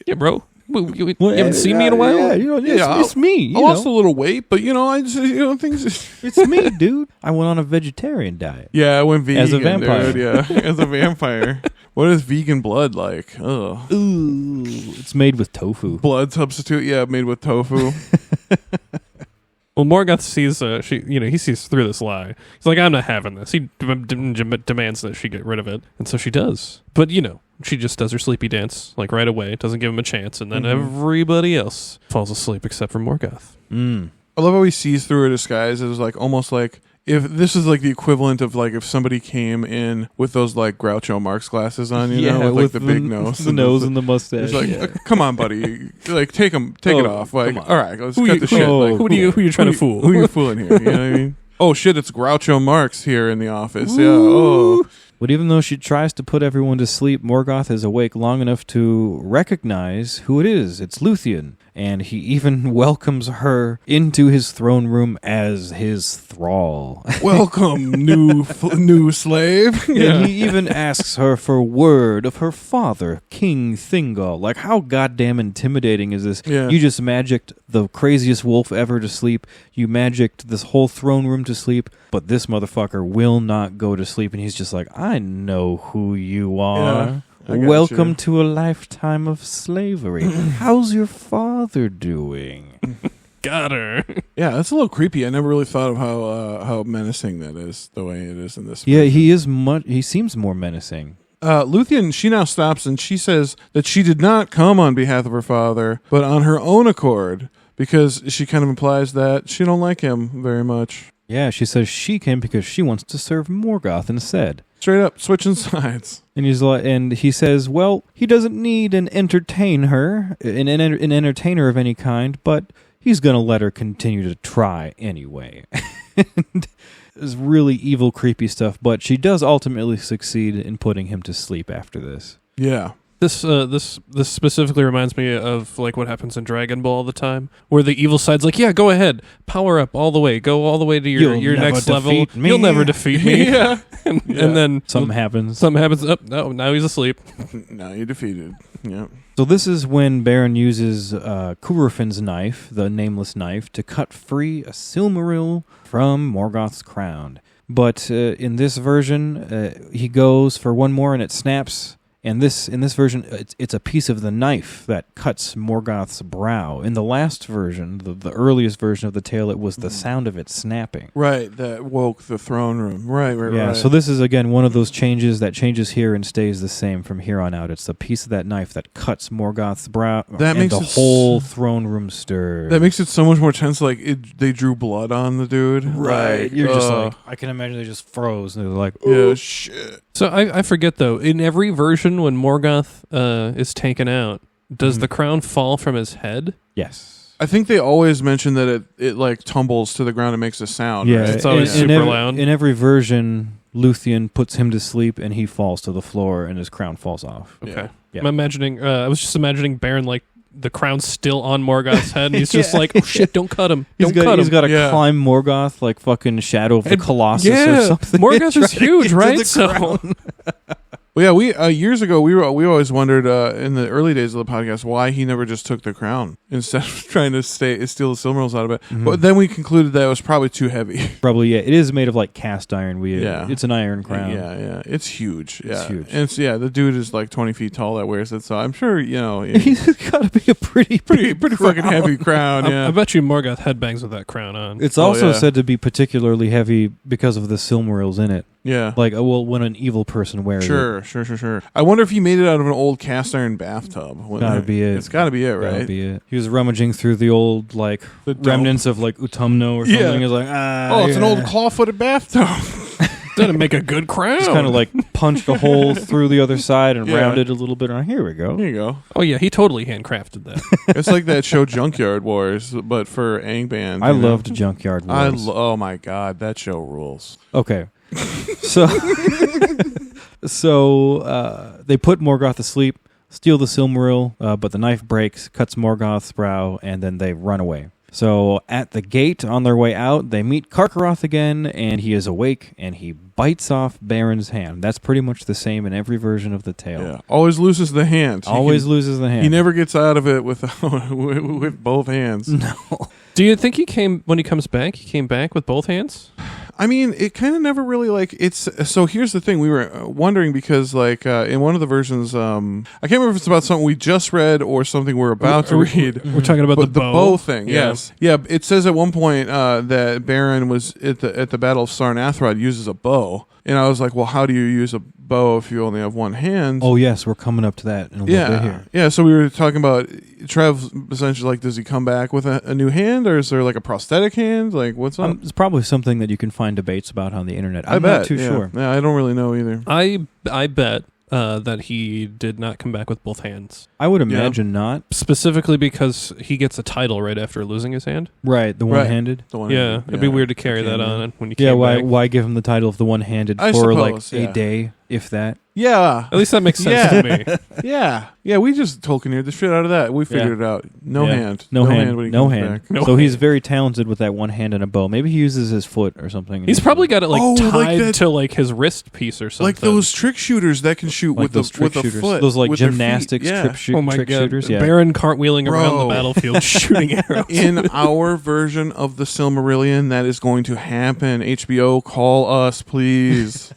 Yeah, bro. You haven't seen me in a while? Yeah, it's me. I lost a little weight, but I just things. It's me, dude. I went on a vegetarian diet. Yeah, I went vegan As a vampire. Dude, yeah, as a vampire. What is vegan blood like? Ugh. Ooh, it's made with tofu. Blood substitute, made with tofu. Well, Morgoth sees he sees through this lie. He's like, I'm not having this. He demands that she get rid of it, and so she does. But she just does her sleepy dance like right away. Doesn't give him a chance, and then everybody else falls asleep except for Morgoth. I love how he sees through her disguise. It was like almost like if this is like the equivalent of like if somebody came in with those like Groucho Marx glasses on, with like the big nose, the nose and the mustache. It's like, come on, buddy, like take it off. Like, all right, let's cut the shit. Who are you trying to fool? Who are you fooling here? You know what I mean? Oh shit, it's Groucho Marx here in the office. Yeah. Oh. But even though she tries to put everyone to sleep, Morgoth is awake long enough to recognize who it is. It's Lúthien. And he even welcomes her into his throne room as his thrall. Welcome, new slave. And he even asks her for word of her father, King Thingol. Like, how goddamn intimidating is this? Yeah. You just magicked the craziest wolf ever to sleep. You magicked this whole throne room to sleep. But this motherfucker will not go to sleep. And he's just like, I know who you are. Yeah. Welcome to a lifetime of slavery. How's your father doing? Got her. Yeah, that's a little creepy. I never really thought of how menacing that is, the way it is in this. Yeah, he is he seems more menacing. Lúthien, she now stops and she says that she did not come on behalf of her father, but on her own accord, because she kind of implies that she don't like him very much. Yeah, she says she came because she wants to serve Morgoth instead. Straight up, switching sides. And he says, well, he doesn't need an entertainer of any kind, but he's going to let her continue to try anyway. It's really evil, creepy stuff, but she does ultimately succeed in putting him to sleep after this. Yeah. This specifically reminds me of like what happens in Dragon Ball all the time, where the evil side's like, yeah, go ahead, power up all the way, go all the way to your next level. You'll never defeat me. Yeah. and then something happens. Oh, no, now he's asleep. Now you're defeated. Yeah. So this is when Beren uses Curufin's knife, the nameless knife, to cut free a Silmaril from Morgoth's crown. But in this version, he goes for one more and it snaps. And in this version, it's a piece of the knife that cuts Morgoth's brow. In the last version, the earliest version of the tale, it was the sound of it snapping. Right, that woke the throne room. Right. Yeah, so this is, again, one of those changes that changes here and stays the same from here on out. It's the piece of that knife that cuts Morgoth's brow, that and makes the whole throne room stirred. That makes it so much more tense, like they drew blood on the dude. Right. You're just like, I can imagine they just froze, and they're like, oh, yeah, shit. So I forget, though, in every version when Morgoth is taken out, does the crown fall from his head? Yes. I think they always mention that it like tumbles to the ground and makes a sound. Yeah, right? It's always super loud. In every version, Lúthien puts him to sleep and he falls to the floor and his crown falls off. Okay. Yeah. I'm imagining, I was just imagining Beren like the crown's still on Morgoth's head and he's just like, oh shit, don't cut him. He's got to Yeah. climb Morgoth like fucking Shadow of the Colossus yeah, or something. Morgoth is huge, right? Well, yeah, we years ago we always wondered in the early days of the podcast why he never just took the crown instead of trying to steal the Silmarils out of it. But then we concluded that it was probably too heavy. Probably, yeah. It is made of like cast iron. Yeah. It's an iron crown. Yeah, it's huge. Yeah, It's huge. And the dude is like 20 feet tall that wears it. So I'm sure He's got to be a pretty fucking heavy crown. Yeah, I bet you Morgoth headbangs with that crown on. It's also yeah. said to be particularly heavy because of the Silmarils in it. yeah. Like, when an evil person wears it. Sure. I wonder if he made it out of an old cast iron bathtub. Gotta be it. It's got to be it, right? That'd be it. He was rummaging through the old, like, The dome. remnants of, like, Utumno or something. Yeah. He was like, It's an old claw-footed bathtub. That'd make a good crown. Just kind of, like, punched a hole through the other side and Yeah. rounded a little bit. Here we go. There you go. Oh yeah, he totally handcrafted that. It's like that show Junkyard Wars, but for Angband. I loved Junkyard Wars. Oh my god, that show rules. Okay. So, they put Morgoth to sleep, steal the Silmaril, but the knife breaks, cuts Morgoth's brow, and then they run away. So at the gate on their way out, they meet Karkaroth again, and he is awake, and he bites off Beren's hand. That's pretty much the same in every version of the tale. Yeah, always loses the hand. Always loses the hand. He never gets out of it with with both hands. No. Do you think when he comes back, he came back with both hands? I mean, it kind of never really so here's the thing. We were wondering because in one of the versions, I can't remember if it's about something we just read or something we're about to read. We're talking about But the bow thing, Yeah. yes. Yeah, it says at one point that Beren was at the Battle of Sarnathrod uses a bow. And I was like, well, how do you use a bow if you only have one hand? Oh, yes, we're coming up to that in a little bit here. Yeah, so we were talking about Trev essentially, like, does he come back with a new hand, or is there like a prosthetic hand? Like, what's up? It's probably something that you can find debates about on the internet. I'm bet, not too yeah. sure. Yeah, I don't really know either. I bet that he did not come back with both hands. I would imagine not. Specifically because he gets a title right after losing his hand. Right, the one-handed. The one Yeah, it'd be weird to carry that on when you came back. Why give him the title of the one-handed I for suppose, like yeah. a day, if that? Yeah. At least that makes sense to me. Yeah, we just Tolkieneered the shit out of that. We figured it out. No Yeah. hand. No hand. when he No comes hand. back. No So he's hand. very talented with that one hand and a bow. Maybe he uses his foot or something. He's probably got it Oh, like tied that- to like his wrist piece or something. Like those trick shooters that can shoot like with those trick with a shooters. foot. Those like with their feet. gymnastics Yeah. Oh my trick god, shooters. Yeah. Beren cartwheeling around the Bro. battlefield shooting arrows. In our version of the Silmarillion, that is going to happen. HBO, call us, please.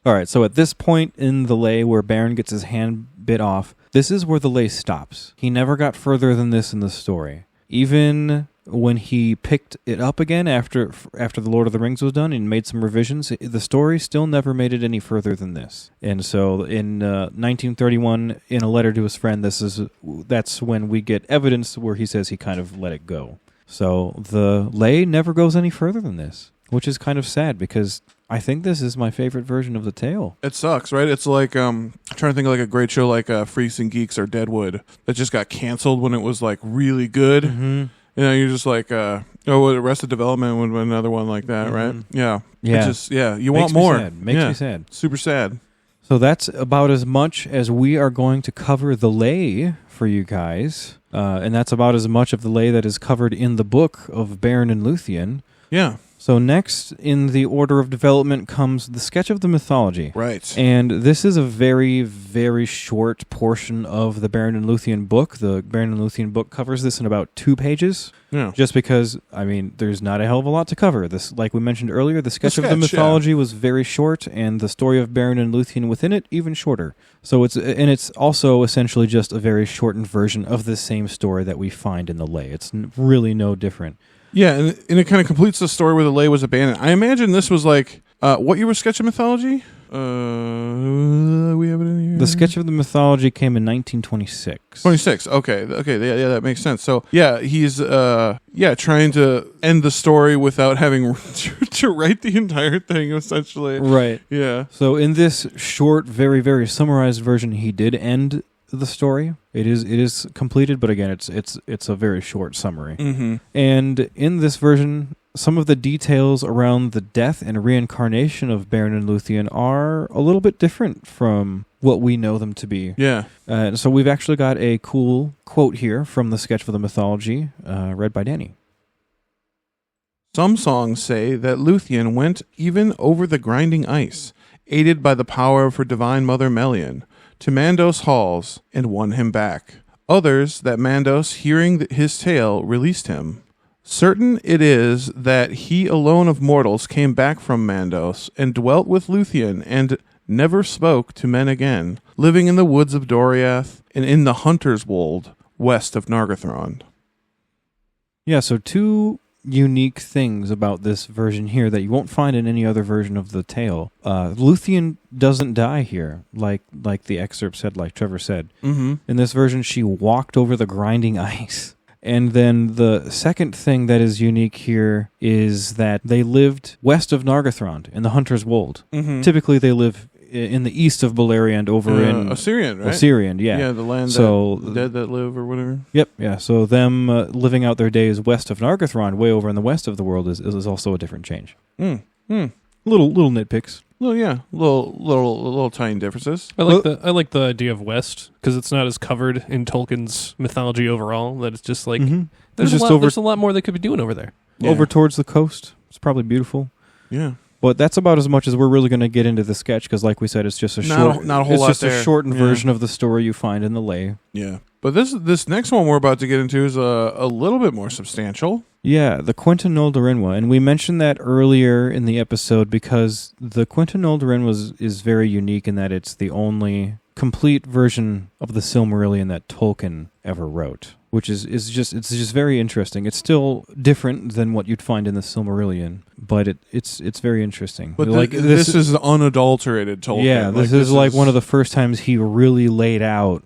All right, so at this point in the lay where Beren gets his hand bit off, this is where the lay stops. He never got further than this in the story. Even when he picked it up again after The Lord of the Rings was done and made some revisions, the story still never made it any further than this. And so in 1931, in a letter to his friend, that's when we get evidence where he says he kind of let it go. So the lay never goes any further than this, which is kind of sad because I think this is my favorite version of the tale. It sucks, right? It's like I'm trying to think of like a great show like Freaks and Geeks or Deadwood that just got canceled when it was like really good. Mm-hmm. You know, you're just like, Arrested Development would be another one like that, right? Yeah. Yeah. You want more. Makes me sad. Super sad. So that's about as much as we are going to cover the lay for you guys. And that's about as much of the lay that is covered in the book of Beren and Lúthien. Yeah. So next in the order of development comes the sketch of the mythology. Right. And this is a very, very short portion of the Beren and Lúthien book. The Beren and Lúthien book covers this in about 2 pages. Yeah. Just because, I mean, there's not a hell of a lot to cover. This, like we mentioned earlier, the sketch of the mythology was very short, and the story of Beren and Lúthien within it even shorter. So it's also essentially just a very shortened version of the same story that we find in the lay. It's really no different. Yeah, and it kind of completes the story where the lay was abandoned. I imagine this was like, what year was Sketch of Mythology? We have it in here. The sketch of the mythology came in 1926. 26. Okay, yeah, that makes sense. So yeah, he's trying to end the story without having to write the entire thing, essentially. Right. Yeah. So in this short, very, very summarized version, he did end the story. It is completed, but again, it's a very short summary. Mm-hmm. And in this version, some of the details around the death and reincarnation of Beren and Lúthien are a little bit different from what we know them to be. Yeah. So we've actually got a cool quote here from the sketch for the mythology, read by Danny. Some songs say that Lúthien went even over the grinding ice, aided by the power of her divine mother Melian, to Mandos' halls and won him back. Others that Mandos, hearing his tale, released him. Certain it is that he alone of mortals came back from Mandos and dwelt with Lúthien and never spoke to men again, living in the woods of Doriath and in the Hunter's Wold west of Nargothrond. Yeah, so 2 unique things about this version here that you won't find in any other version of the tale. Lúthien doesn't die here, like the excerpt said, like Trevor said. Mm-hmm. In this version, she walked over the grinding ice. And then the second thing that is unique here is that they lived west of Nargothrond in the Hunter's Wold. Mm-hmm. Typically, they live in the east of Beleriand over in Assyrian, right? Osirian, yeah. Yeah, the land the dead that live or whatever. Yep, yeah. So them living out their days west of Nargothrond, way over in the west of the world, is also a different change. Little nitpicks. Well, yeah, little tiny differences. I like the idea of West because it's not as covered in Tolkien's mythology overall. That it's just like there's a lot more they could be doing over there. Yeah. Over towards the coast, it's probably beautiful. Yeah, but that's about as much as we're really going to get into the sketch because, like we said, it's just a shortened version of the story you find in the lay. Yeah, but this next one we're about to get into is a little bit more substantial. Yeah, the Quentin Noldorinwa, and we mentioned that earlier in the episode because the Quentin Noldorinwa is very unique in that it's the only complete version of the Silmarillion that Tolkien ever wrote, which is just very interesting. It's still different than what you'd find in the Silmarillion, but it's very interesting. But this is unadulterated Tolkien. Yeah, this is one of the first times he really laid out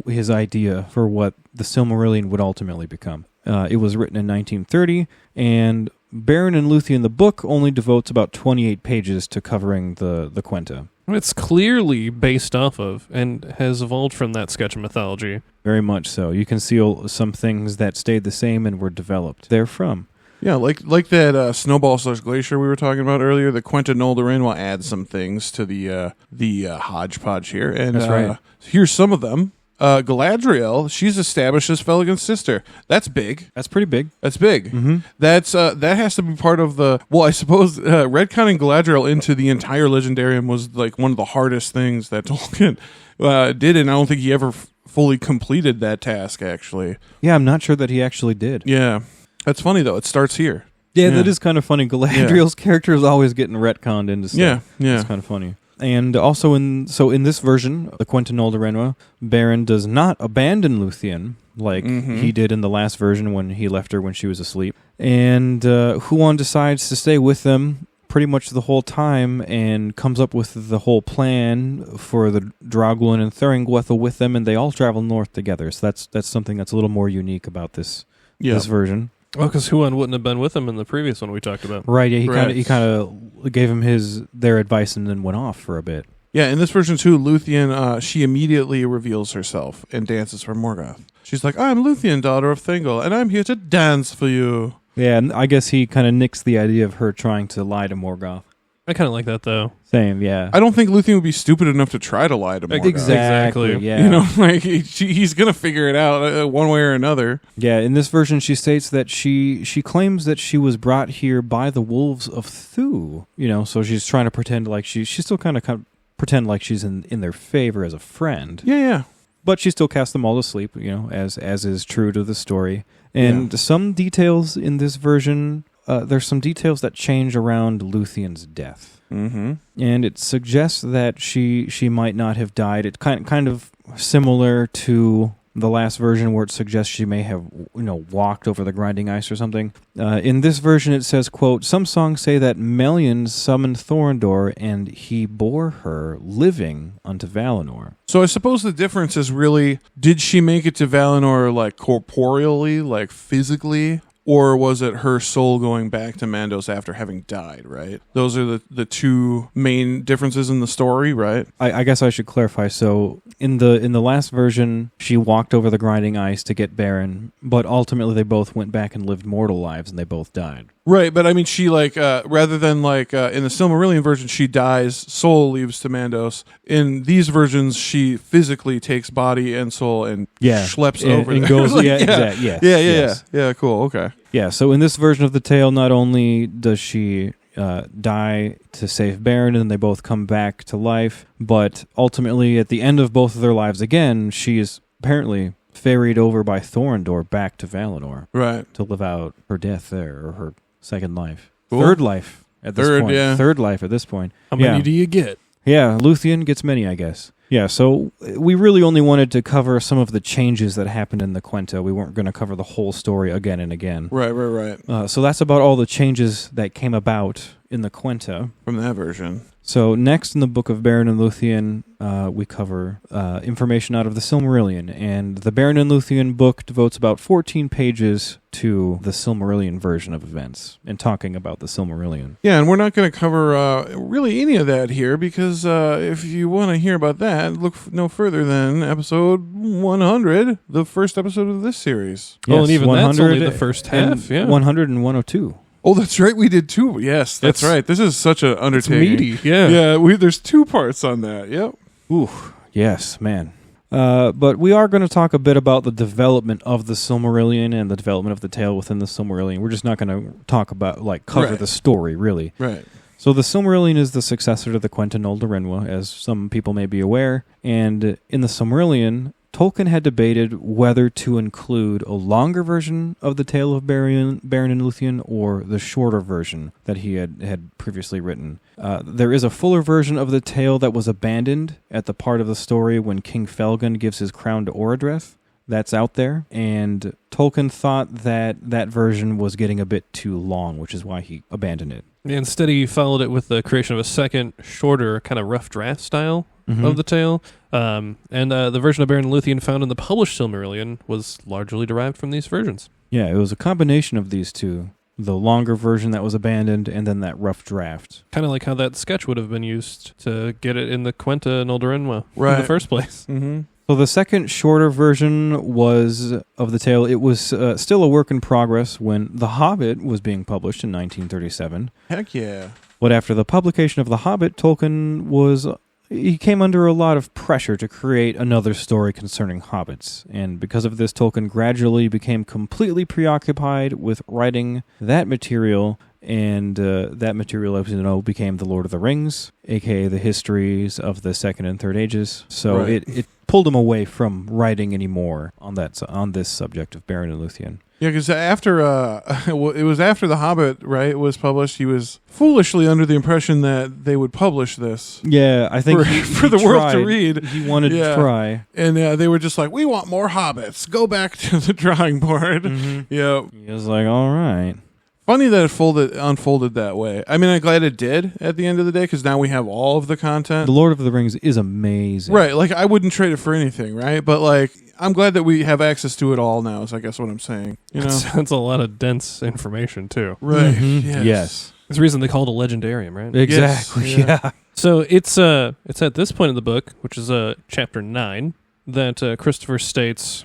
his idea for what the Silmarillion would ultimately become. It was written in 1930, and Beren and Lúthien, the book, only devotes about 28 pages to covering the Quenta. It's clearly based off of and has evolved from that sketch of mythology. Very much so. You can see some things that stayed the same and were developed therefrom. Yeah, like that Snowball/Glacier we were talking about earlier. The Quentin Noldorin will add some things to the hodgepodge here, and that's right. Here's some of them. Galadriel, she's established as Felagund's sister. That's big. That's pretty big. That's big. Mm-hmm. That has to be part of the. Well, I suppose retconning Galadriel into the entire Legendarium was like one of the hardest things that Tolkien did, and I don't think he ever fully completed that task. Actually, yeah, I'm not sure that he actually did. Yeah, that's funny though. It starts here. Yeah, that is kind of funny. Galadriel's character is always getting retconned into stuff. Yeah, it's kind of funny. And also in this version, the Quentin Noldorinwa, Beren does not abandon Lúthien like he did in the last version when he left her when she was asleep. And Huon decides to stay with them pretty much the whole time and comes up with the whole plan for the Draugluin and Thuringwethel with them, and they all travel north together. So that's something that's a little more unique about this version. Oh, because Huon wouldn't have been with him in the previous one we talked about. Right, yeah, he kind of gave him their advice and then went off for a bit. Yeah, in this version too, Lúthien, she immediately reveals herself and dances for Morgoth. She's like, "I'm Lúthien, daughter of Thingol, and I'm here to dance for you." Yeah, and I guess he kind of nixed the idea of her trying to lie to Morgoth. I kind of like that, though. Same, yeah. I don't think Luthien would be stupid enough to try to lie to Morgoth. Exactly, yeah. You know, like he's going to figure it out one way or another. Yeah, in this version, she states that she claims that she was brought here by the wolves of Thu. You know, so she's trying to pretend like she still kind of pretend like she's in their favor as a friend. Yeah. But she still casts them all to sleep, you know, as is true to the story. And some details in this version, there's some details that change around Luthien's death. Mm-hmm. And it suggests that she might not have died. It's kind of similar to the last version where it suggests she may have, walked over the grinding ice or something. In this version it says, quote, "Some songs say that Melian summoned Thorondor and he bore her living unto Valinor." So I suppose the difference is really, did she make it to Valinor like corporeally, like physically? Or was it her soul going back to Mandos after having died, right? Those are the two main differences in the story, right? I guess I should clarify. So in the last version, she walked over the grinding ice to get Beren, but ultimately they both went back and lived mortal lives and they both died. Right, but I mean, she rather than in the Silmarillion version, she dies, soul leaves to Mandos. In these versions, she physically takes body and soul and schleps over and there. goes. Yeah, cool, okay. Yeah, so in this version of the tale, not only does she die to save Beren and they both come back to life, but ultimately at the end of both of their lives again, she is apparently ferried over by Thorondor back to Valinor. Right. To live out her death there, or her second life. Cool. Third life at this point. Yeah. Third life at this point. How many do you get? Yeah, Luthien gets many, I guess. Yeah, so we really only wanted to cover some of the changes that happened in the Quenta. We weren't going to cover the whole story again and again. Right. So that's about all the changes that came about in the Quenta. From that version. So next in the book of Beren and Lúthien, we cover information out of the Silmarillion. And the Beren and Lúthien book devotes about 14 pages to the Silmarillion version of events and talking about the Silmarillion. Yeah, and we're not going to cover really any of that here because if you want to hear about that, look no further than episode 100, the first episode of this series. Yes, and even that's only the first half. 100 and 102. Oh, that's right. We did two. Yes, that's right. This is such an undertaking. It's meaty. Yeah. Yeah. There's two parts on that. Yep. Ooh, yes, man. But we are going to talk a bit about the development of the Silmarillion and the development of the tale within the Silmarillion. We're just not going to talk about, cover the story, really. Right. So the Silmarillion is the successor to the Quenta Nol Dorinwa, as some people may be aware. And in the Silmarillion, Tolkien had debated whether to include a longer version of the Tale of Beren and Lúthien or the shorter version that he had previously written. There is a fuller version of the tale that was abandoned at the part of the story when King Felgun gives his crown to Orodreth. That's out there, and Tolkien thought that version was getting a bit too long, which is why he abandoned it. Instead, he followed it with the creation of a second, shorter, kind of rough draft style of the tale. And the version of Beren and Lúthien found in the published Silmarillion was largely derived from these versions. Yeah, it was a combination of these two. The longer version that was abandoned, and then that rough draft. Kind of like how that sketch would have been used to get it in the Quenta Nol Dorinwa in the first place. Mm-hmm. So the second, shorter version of the tale, it was still a work in progress when The Hobbit was being published in 1937. Heck yeah. But after the publication of The Hobbit, Tolkien he came under a lot of pressure to create another story concerning hobbits. And because of this, Tolkien gradually became completely preoccupied with writing that material. And that material, as you know, became The Lord of the Rings, a.k.a. the histories of the Second and Third Ages. So it pulled him away from writing anymore on this subject of Beren and Lúthien. Yeah, because after it was after The Hobbit, right, was published, he was foolishly under the impression that they would publish this. Yeah, I think for the world to read. He wanted to try. And they were just like, we want more hobbits. Go back to the drawing board. Mm-hmm. Yeah. He was like, all right. Funny that it unfolded that way. I mean, I'm glad it did at the end of the day, because now we have all of the content. The Lord of the Rings is amazing. Right, I wouldn't trade it for anything, right? But, I'm glad that we have access to it all now, is I guess what I'm saying. You know? That's a lot of dense information, too. Right, mm-hmm. Yes. There's a reason they call it a legendarium, right? Exactly, yes, yeah. So it's at this point in the book, which is chapter 9, that Christopher states,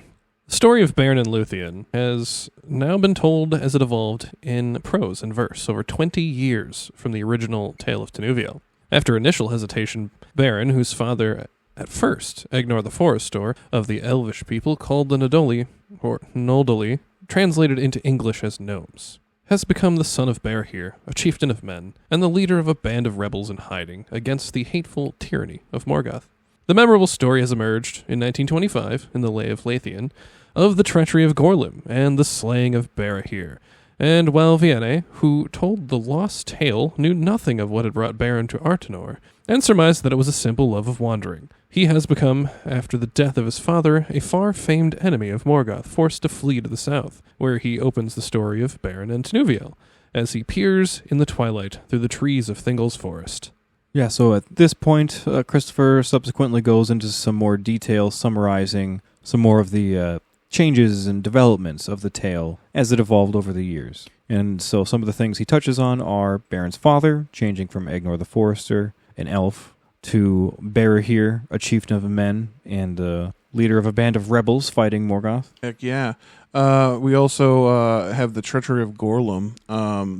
Story of Beren and Luthien has now been told as it evolved in prose and verse over 20 years from the original Tale of Tinúviel. After initial hesitation, Beren, whose father at first ignored the Forrestor of the Elvish people called the Nodoli, or Noldoli, translated into English as gnomes, has become the son of Berehir, a chieftain of men, and the leader of a band of rebels in hiding against the hateful tyranny of Morgoth. The memorable story has emerged in 1925 in the Tale of Lúthien of the treachery of Gorlim and the slaying of Berehir, and while Vienne, who told the lost tale, knew nothing of what had brought Beren to Artenor, and surmised that it was a simple love of wandering, he has become, after the death of his father, a far-famed enemy of Morgoth, forced to flee to the south, where he opens the story of Beren and Tinúviel, as he peers in the twilight through the trees of Thingol's forest. Yeah, so at this point, Christopher subsequently goes into some more detail summarizing some more of the changes and developments of the tale as it evolved over the years. And so some of the things he touches on are Beren's father, changing from Egnor the Forester, an elf, to Berehir, a chieftain of men, and leader of a band of rebels fighting Morgoth. Heck yeah. We also have the treachery of Gorlim.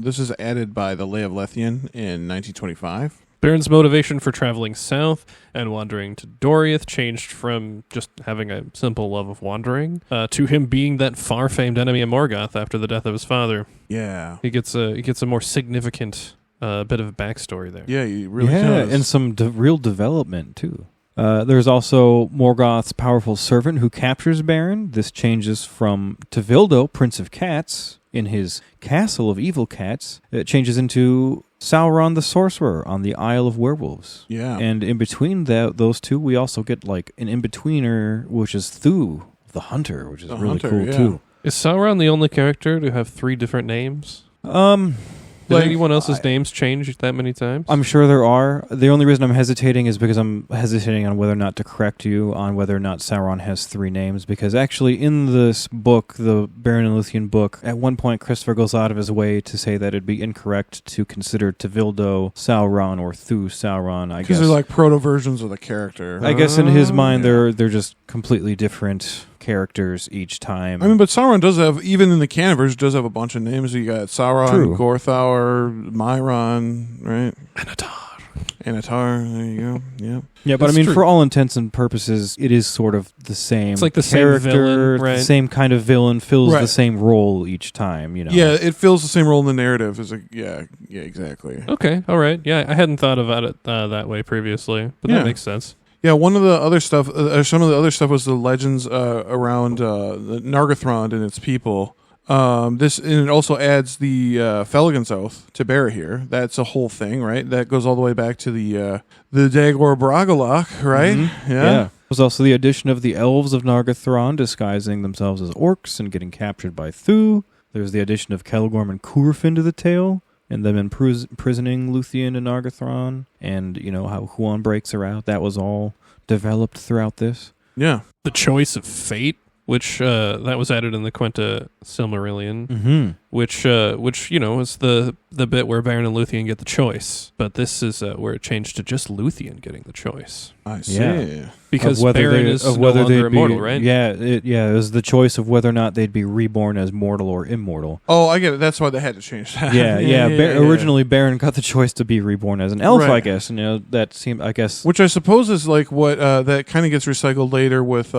This is added by the Tale of Lúthien in 1925. Beren's motivation for traveling south and wandering to Doriath changed from just having a simple love of wandering to him being that far-famed enemy of Morgoth after the death of his father. Yeah. He gets a more significant bit of backstory there. Yeah, he really does. And some real development, too. There's also Morgoth's powerful servant who captures Beren. This changes from Tevildo, Prince of Cats, in his castle of evil cats. It changes into Sauron the Sorcerer on the Isle of Werewolves. Yeah. And in between those two, we also get like an in-betweener, which is Thu, the Hunter, which is really cool, too. Is Sauron the only character to have 3 different names? Did anyone else's names change that many times? I'm sure there are. The only reason I'm hesitating is because I'm hesitating on whether or not to correct you on whether or not Sauron has 3 names. Because actually in this book, the Beren and Lúthien book, at one point Christopher goes out of his way to say that it'd be incorrect to consider Tevildo Sauron or Thu Sauron, I guess. Because they're like proto-versions of the character. I guess in his mind they're just completely different characters each time. I mean, but Sauron does have, even in the canon version, does have a bunch of names. You got Sauron, Gorthauer, Myron, right? Anatar, there you go. Yeah. Yeah, but I mean, for all intents and purposes, it is sort of the same. It's like the character, same villain, right? The same kind of villain, fills the same role each time, you know. Yeah, it fills the same role in the narrative. Yeah, exactly. Okay, all right. Yeah, I hadn't thought about it that way previously, but that makes sense. Yeah, one of the other stuff, some of the other stuff was the legends around the Nargothrond and its people. And it also adds the Felagund's Oath to Berehir. That's a whole thing, right? That goes all the way back to the Dagor Bragollach, right? Mm-hmm. Yeah. There's also the addition of the elves of Nargothrond disguising themselves as orcs and getting captured by Thu. There's the addition of Celgorm and Curfin to the tale, and them imprisoning Lúthien and Nargothrond, and, you know, how Huan breaks her out. That was all developed throughout this. Yeah. The choice of fate, which that was added in the Quenta Silmarillion, which you know is the bit where Beren and Lúthien get the choice, but this is where it changed to just Lúthien getting the choice. I see. Yeah. Because Beren is no longer immortal, right? Yeah, it was the choice of whether or not they'd be reborn as mortal or immortal. Oh, I get it. That's why they had to change that. Yeah. Originally, Beren got the choice to be reborn as an elf, I guess. And, you know, that seemed, I guess, which I suppose is like what that kind of gets recycled later with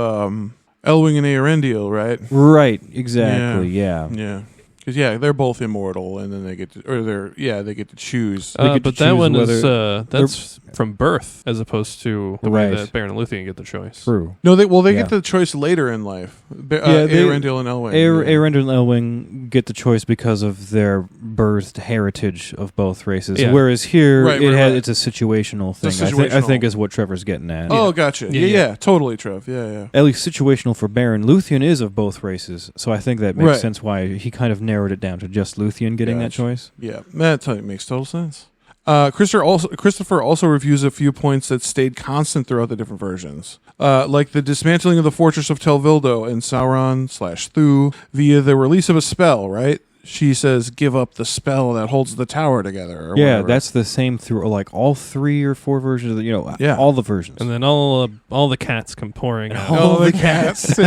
Elwing and Eärendil, right? Right, exactly, yeah. Yeah. Because, they're both immortal, and then they get to, they get to choose. But that one is, that's from birth, as opposed to the way that Beren and Lúthien get the choice. True. No, they get the choice later in life. Eärendil and Elwing. Eärendil and Elwing get the choice because of their birthed heritage of both races. Yeah. Whereas here, it's a situational thing. I think is what Trevor's getting at. Oh, gotcha. Yeah, totally, Trev. Yeah. At least situational for Beren. Lúthien is of both races, so I think that makes sense why he kind of narrowed it down to just Lúthien getting that choice. Yeah, that makes total sense. Christopher also reviews a few points that stayed constant throughout the different versions, like the dismantling of the fortress of Tevildo and Sauron/Thu via the release of a spell, right? She says, give up the spell that holds the tower together. Or whatever. That's the same through like all 3 or 4 versions of all the versions. And then all the cats come pouring out. All the cats.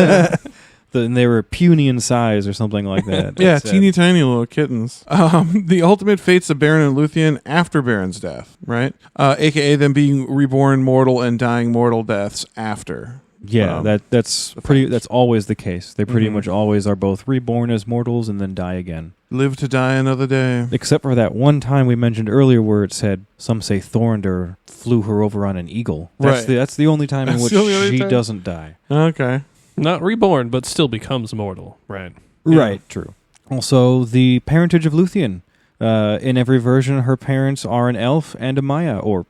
And they were puny in size or something like that. Yeah, teeny tiny little kittens. The ultimate fates of Beren and Lúthien after Beren's death, right? AKA them being reborn mortal and dying mortal deaths after. Yeah, that's always the case. They pretty much always are both reborn as mortals and then die again. Live to die another day. Except for that one time we mentioned earlier where it said some say Thorndr flew her over on an eagle. That's the only time in which she doesn't die. Okay. Not reborn, but still becomes mortal, right? Yeah. Right, true. Also, the parentage of Lúthien. In every version, her parents are an elf and a Maya, or,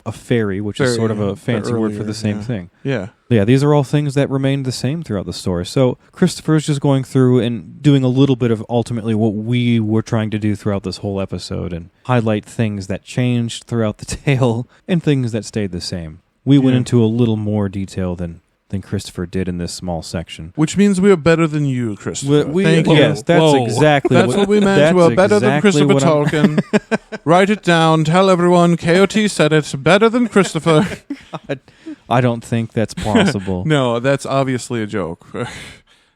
a fairy, which is sort of a fancy word for the same thing. Yeah. Yeah, these are all things that remained the same throughout the story. So Christopher's just going through and doing a little bit of ultimately what we were trying to do throughout this whole episode and highlight things that changed throughout the tale and things that stayed the same. We went into a little more detail than Christopher did in this small section. Which means we are better than you, Christopher. Thank you. Yes, that's exactly That's what we meant. We are better than Christopher Tolkien. Write it down. Tell everyone KOT said it. Better than Christopher. I don't think that's possible. No, that's obviously a joke.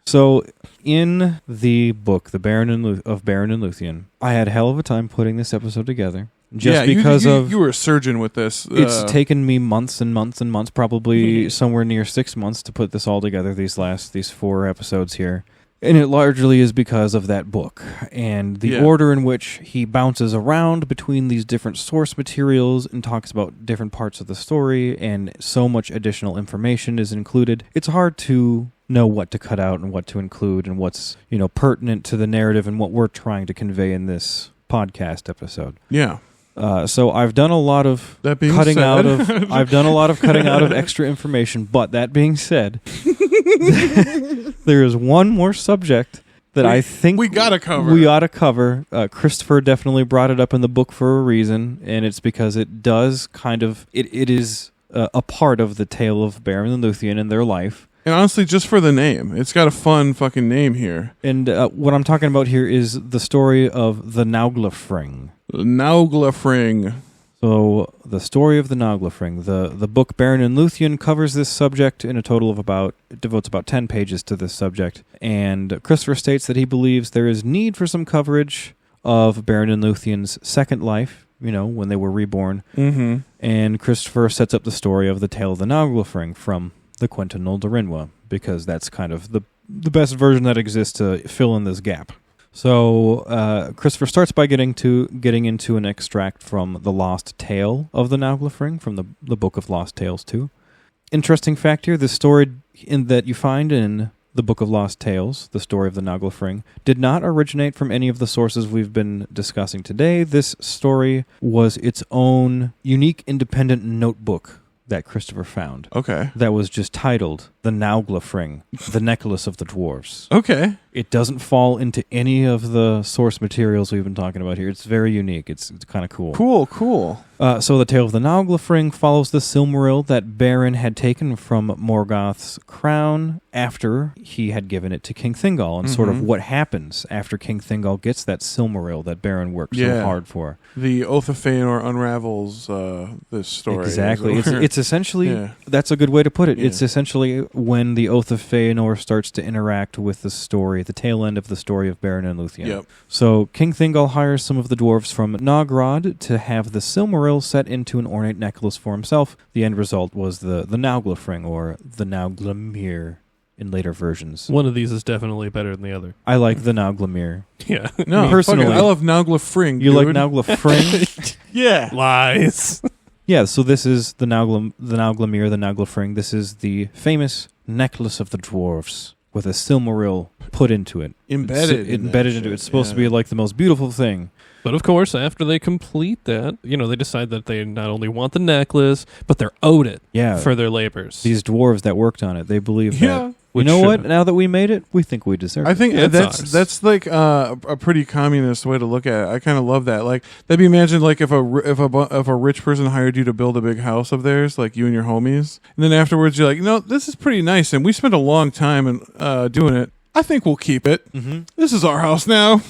So, in the book, The Beren of Beren and Lúthien, I had a hell of a time putting this episode together. Just because you were a surgeon with this. It's taken me months and months and months, probably somewhere near 6 months to put this all together, these 4 episodes here. And it largely is because of that book and the order in which he bounces around between these different source materials and talks about different parts of the story, and so much additional information is included. It's hard to know what to cut out and what to include and what's, pertinent to the narrative and what we're trying to convey in this podcast episode. Yeah. So I've done a lot of cutting out of extra information, but that being said, there is one more subject that I think we gotta cover. We ought to cover. Christopher definitely brought it up in the book for a reason, and it's because it does it is a part of the tale of Beren and Lúthien and their life. And honestly, just for the name, it's got a fun fucking name here. And what I'm talking about here is the story of the Naglafring. Naglafring. So, the story of the Naglafring. The book Beren and Lúthien covers this subject in a total of devotes about 10 pages to this subject. And Christopher states that he believes there is need for some coverage of Beren and Lúthien's second life, when they were reborn. Mm-hmm. And Christopher sets up the story of the tale of the Naglafring from the Quentin Noldorinwa, because that's kind of the best version that exists to fill in this gap. So Christopher starts by getting into an extract from the Lost Tale of the Naglafring from the Book of Lost Tales 2. Interesting fact here: the story that you find in the Book of Lost Tales, the story of the Naglafring, did not originate from any of the sources we've been discussing today. This story was its own unique, independent notebook that Christopher found. Okay. That was just titled The Naglafring, the Necklace of the Dwarves. Okay. It doesn't fall into any of the source materials we've been talking about here. It's very unique. It's kind of cool. Cool. So the tale of the Naglafring follows the Silmaril that Beren had taken from Morgoth's crown after he had given it to King Thingol, and sort of what happens after King Thingol gets that Silmaril that Beren worked so hard for. The Oath of Feanor unravels this story. Exactly. It's essentially, that's a good way to put it. Yeah. It's essentially when the Oath of Feanor starts to interact with the story, the tail end of the story of Beren and Lúthien. Yep. So King Thingol hires some of the dwarves from Nogrod to have the Silmaril set into an ornate necklace for himself. The end result was the Naglafring, or the Nauglamir in later versions. One of these is definitely better than the other. I like the Nauglamir. Yeah. No, personally, I love Naglafring. You like Naglafring? Yeah. Lies. Yeah, so this is the Nauglamir, the Naglafring. This is the famous necklace of the dwarves with a Silmaril put into it. Embedded into it. It's supposed to be like the most beautiful thing. But of course, after they complete that, they decide that they not only want the necklace, but they're owed it for their labors. These dwarves that worked on it, they believe that. You know what? Now that we made it, we think we deserve it. I think that's like a pretty communist way to look at it. I kind of love that. Like, that'd be imagined like if a rich person hired you to build a big house of theirs, like you and your homies, and then afterwards you're like, this is pretty nice, and we spent a long time doing it. I think we'll keep it. Mm-hmm. This is our house now.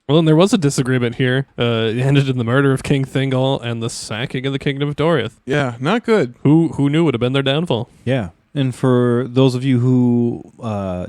Well, and there was a disagreement here. It ended in the murder of King Thingol and the sacking of the Kingdom of Doriath. Yeah, not good. Who knew would have been their downfall? Yeah. And for those of you who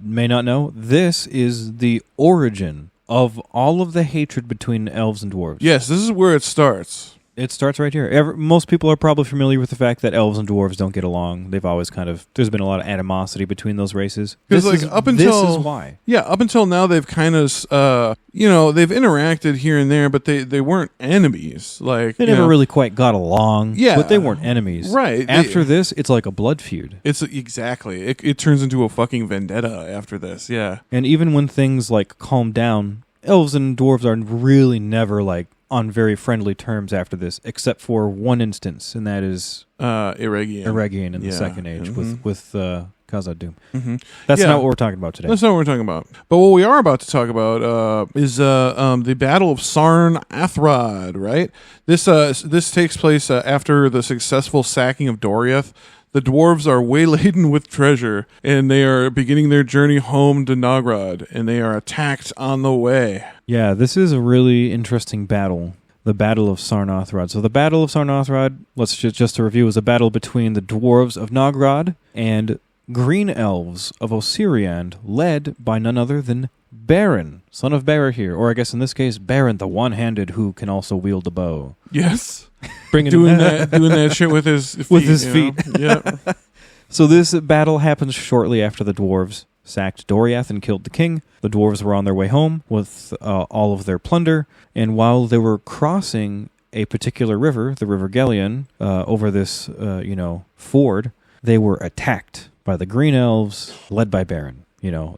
may not know, this is the origin of all of the hatred between elves and dwarves. Yes, this is where it starts. It starts right here. Most people are probably familiar with the fact that elves and dwarves don't get along. They've always there's been a lot of animosity between those races. Because this is why. Yeah, up until now they've kind of, they've interacted here and there, but they weren't enemies. Like they never really quite got along. Yeah, but they weren't enemies. Right. After this, it's like a blood feud. It's exactly. It turns into a fucking vendetta after this. Yeah. And even when things like calm down, elves and dwarves are really never like on very friendly terms after this, except for one instance, and that is Eregion in the Second Age with Khazad-dûm. Mm-hmm. That's not what we're talking about today. That's not what we're talking about. But what we are about to talk about is the Battle of Sarn Athrod. Right. This takes place after the successful sacking of Doriath. The dwarves are wayladen with treasure, and they are beginning their journey home to Nogrod, and they are attacked on the way. Yeah, this is a really interesting battle, the Battle of Sarn Athrod. So the Battle of Sarn Athrod, let's just to review, is a battle between the dwarves of Nogrod and green elves of Osiriand, led by none other than Beren, son of Barahir, or I guess in this case, Beren the One-Handed, who can also wield the bow. Yes. Doing that shit with his feet. With his feet. Yeah. So this battle happens shortly after the dwarves sacked Doriath and killed the king. The dwarves were on their way home with all of their plunder, and while they were crossing a particular river, the River Gellion, over this ford, they were attacked by the green elves, led by Beren.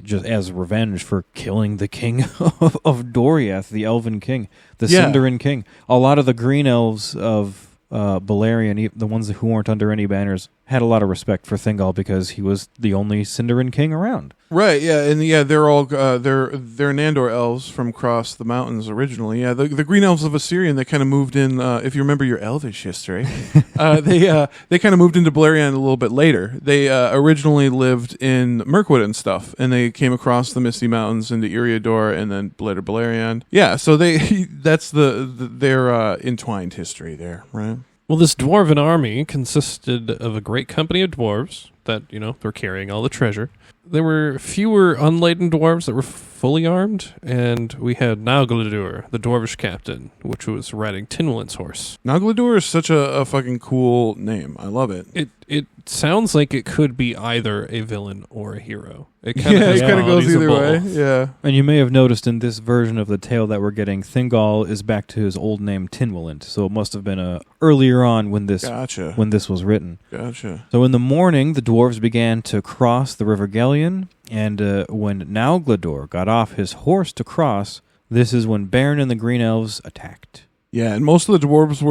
Just as revenge for killing the king of Doriath, the elven king, the Sindarin king. A lot of the green elves of Beleriand, the ones who weren't under any banners, had a lot of respect for Thingol because he was the only Sindarin king around. Right, yeah, and they're all they're Nandor elves from across the mountains originally. Yeah, the green elves of Osirian, they kind of moved in. If you remember your Elvish history, they kind of moved into Beleriand a little bit later. They originally lived in Mirkwood and stuff, and they came across the Misty Mountains into Eriador and then later Beleriand. Yeah, so that's their entwined history there, right? Well, this dwarven army consisted of a great company of dwarves that, were carrying all the treasure. There were fewer unladen dwarves that were fully armed, and we had Naugladur, the dwarvish captain, which was riding Tinwellin's horse. Naugladur is such a fucking cool name. I love it. It sounds like it could be either a villain or a hero. It kind of goes either way. Yeah. And you may have noticed in this version of the tale that we're getting, Thingol is back to his old name Tinwelland, so it must have been earlier on when this was written. Gotcha. So in the morning, the dwarves began to cross the River Gellion, and when Naugladur got off his horse to cross, this is when Beren and the Green Elves attacked. Yeah, and most of the dwarves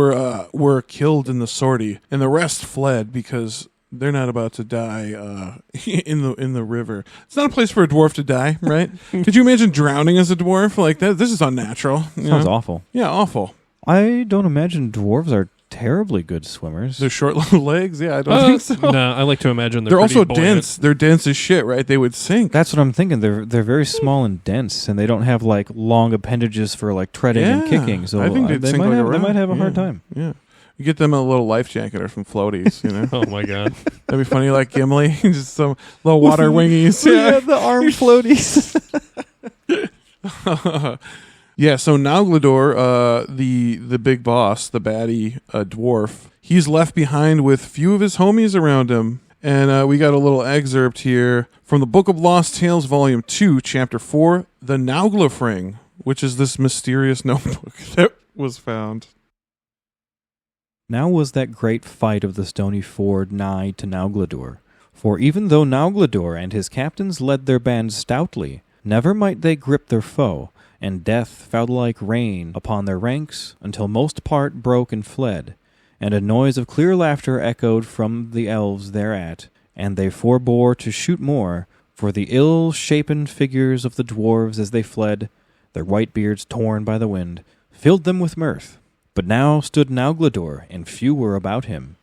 were killed in the sortie, and the rest fled because they're not about to die in the river. It's not a place for a dwarf to die, right? Could you imagine drowning as a dwarf like that? This is unnatural. Sounds awful. Yeah, awful. I don't imagine dwarves are terribly good swimmers. They're short little legs? Yeah, I don't think so. No, I like to imagine they're also buoyant. dense. They're dense as shit, right? They would sink. That's what I'm thinking. They're very small and dense, and they don't have like long appendages for like treading and kicking. So I think they might have a hard time. Yeah. You get them a little life jacket or some floaties, Oh my god. That'd be funny, like Gimli. Just some little water wingies. Yeah, the arm floaties. Yeah, so Naugladur, the big boss, the baddie dwarf, he's left behind with few of his homies around him. And we got a little excerpt here from the Book of Lost Tales, Volume 2, Chapter 4, The Nauglafring, which is this mysterious notebook that was found. Now was that great fight of the stony ford nigh to Naugladur. For even though Naugladur and his captains led their bands stoutly, never might they grip their foe, and death fell like rain upon their ranks, until most part broke and fled, and a noise of clear laughter echoed from the elves thereat, and they forbore to shoot more, for the ill-shapen figures of the dwarves as they fled, their white beards torn by the wind, filled them with mirth. But now stood Naugladur, and few were about him.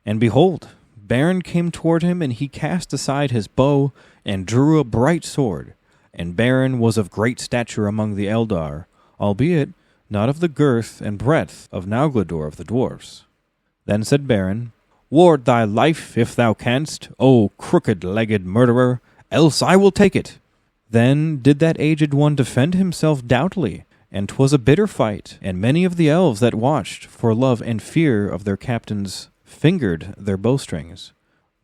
And behold, Beren came toward him, and he cast aside his bow, and drew a bright sword. And Beren was of great stature among the Eldar, albeit not of the girth and breadth of Naugladur of the dwarfs. Then said Beren, Ward thy life, if thou canst, O crooked-legged murderer, else I will take it. Then did that aged one defend himself doubtly, and 'twas a bitter fight, and many of the elves that watched, for love and fear of their captains, fingered their bowstrings.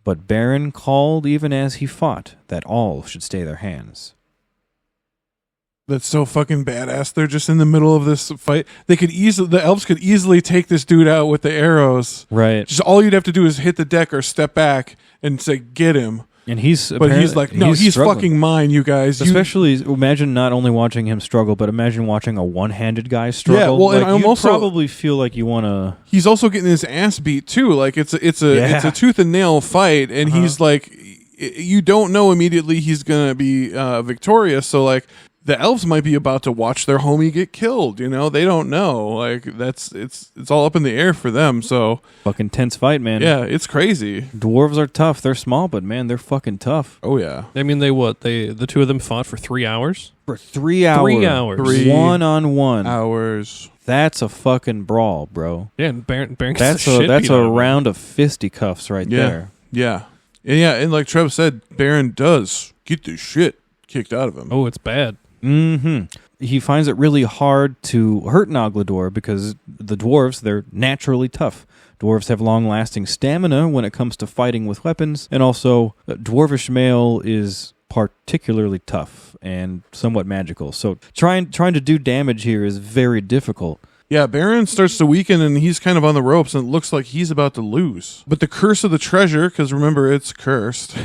But Beren called even as he fought, that all should stay their hands. That's so fucking badass. They're just in the middle of this fight. The elves could easily take this dude out with the arrows. Right. Just all you'd have to do is hit the deck or step back and say, "Get him." And he's like, "No, he's struggling. fucking mine, you guys." Especially, imagine not only watching him struggle, but imagine watching a one-handed guy struggle. Yeah, well, and I'm you'd also probably feel like you want to. He's also getting his ass beat too. Like it's a tooth and nail fight, and he's like, you don't know immediately he's gonna be victorious. So like, the elves might be about to watch their homie get killed. You know, they don't know. Like it's all up in the air for them. So Fucking tense fight, man. yeah, it's crazy. Dwarves are tough. They're small, but man, they're fucking tough. Oh yeah. I mean, the two of them fought for 3 hours? For 3 hours. 3 hours. 3 1-on-1. hours. That's a fucking brawl, bro. Yeah, and Beren gets That's the shit a beat out of him. round of fisticuffs right Yeah. there. Yeah. And like Trev said, Beren does get the shit kicked out of him. Oh, it's bad. Mm-hmm. He finds it really hard to hurt Naglador because the dwarves, they're naturally tough. Dwarves have long-lasting stamina when it comes to fighting with weapons, and also dwarvish mail is particularly tough and somewhat magical. So trying to do damage here is very difficult. Yeah, Beren starts to weaken and he's kind of on the ropes and it looks like he's about to lose. But the curse of the treasure, because remember it's cursed,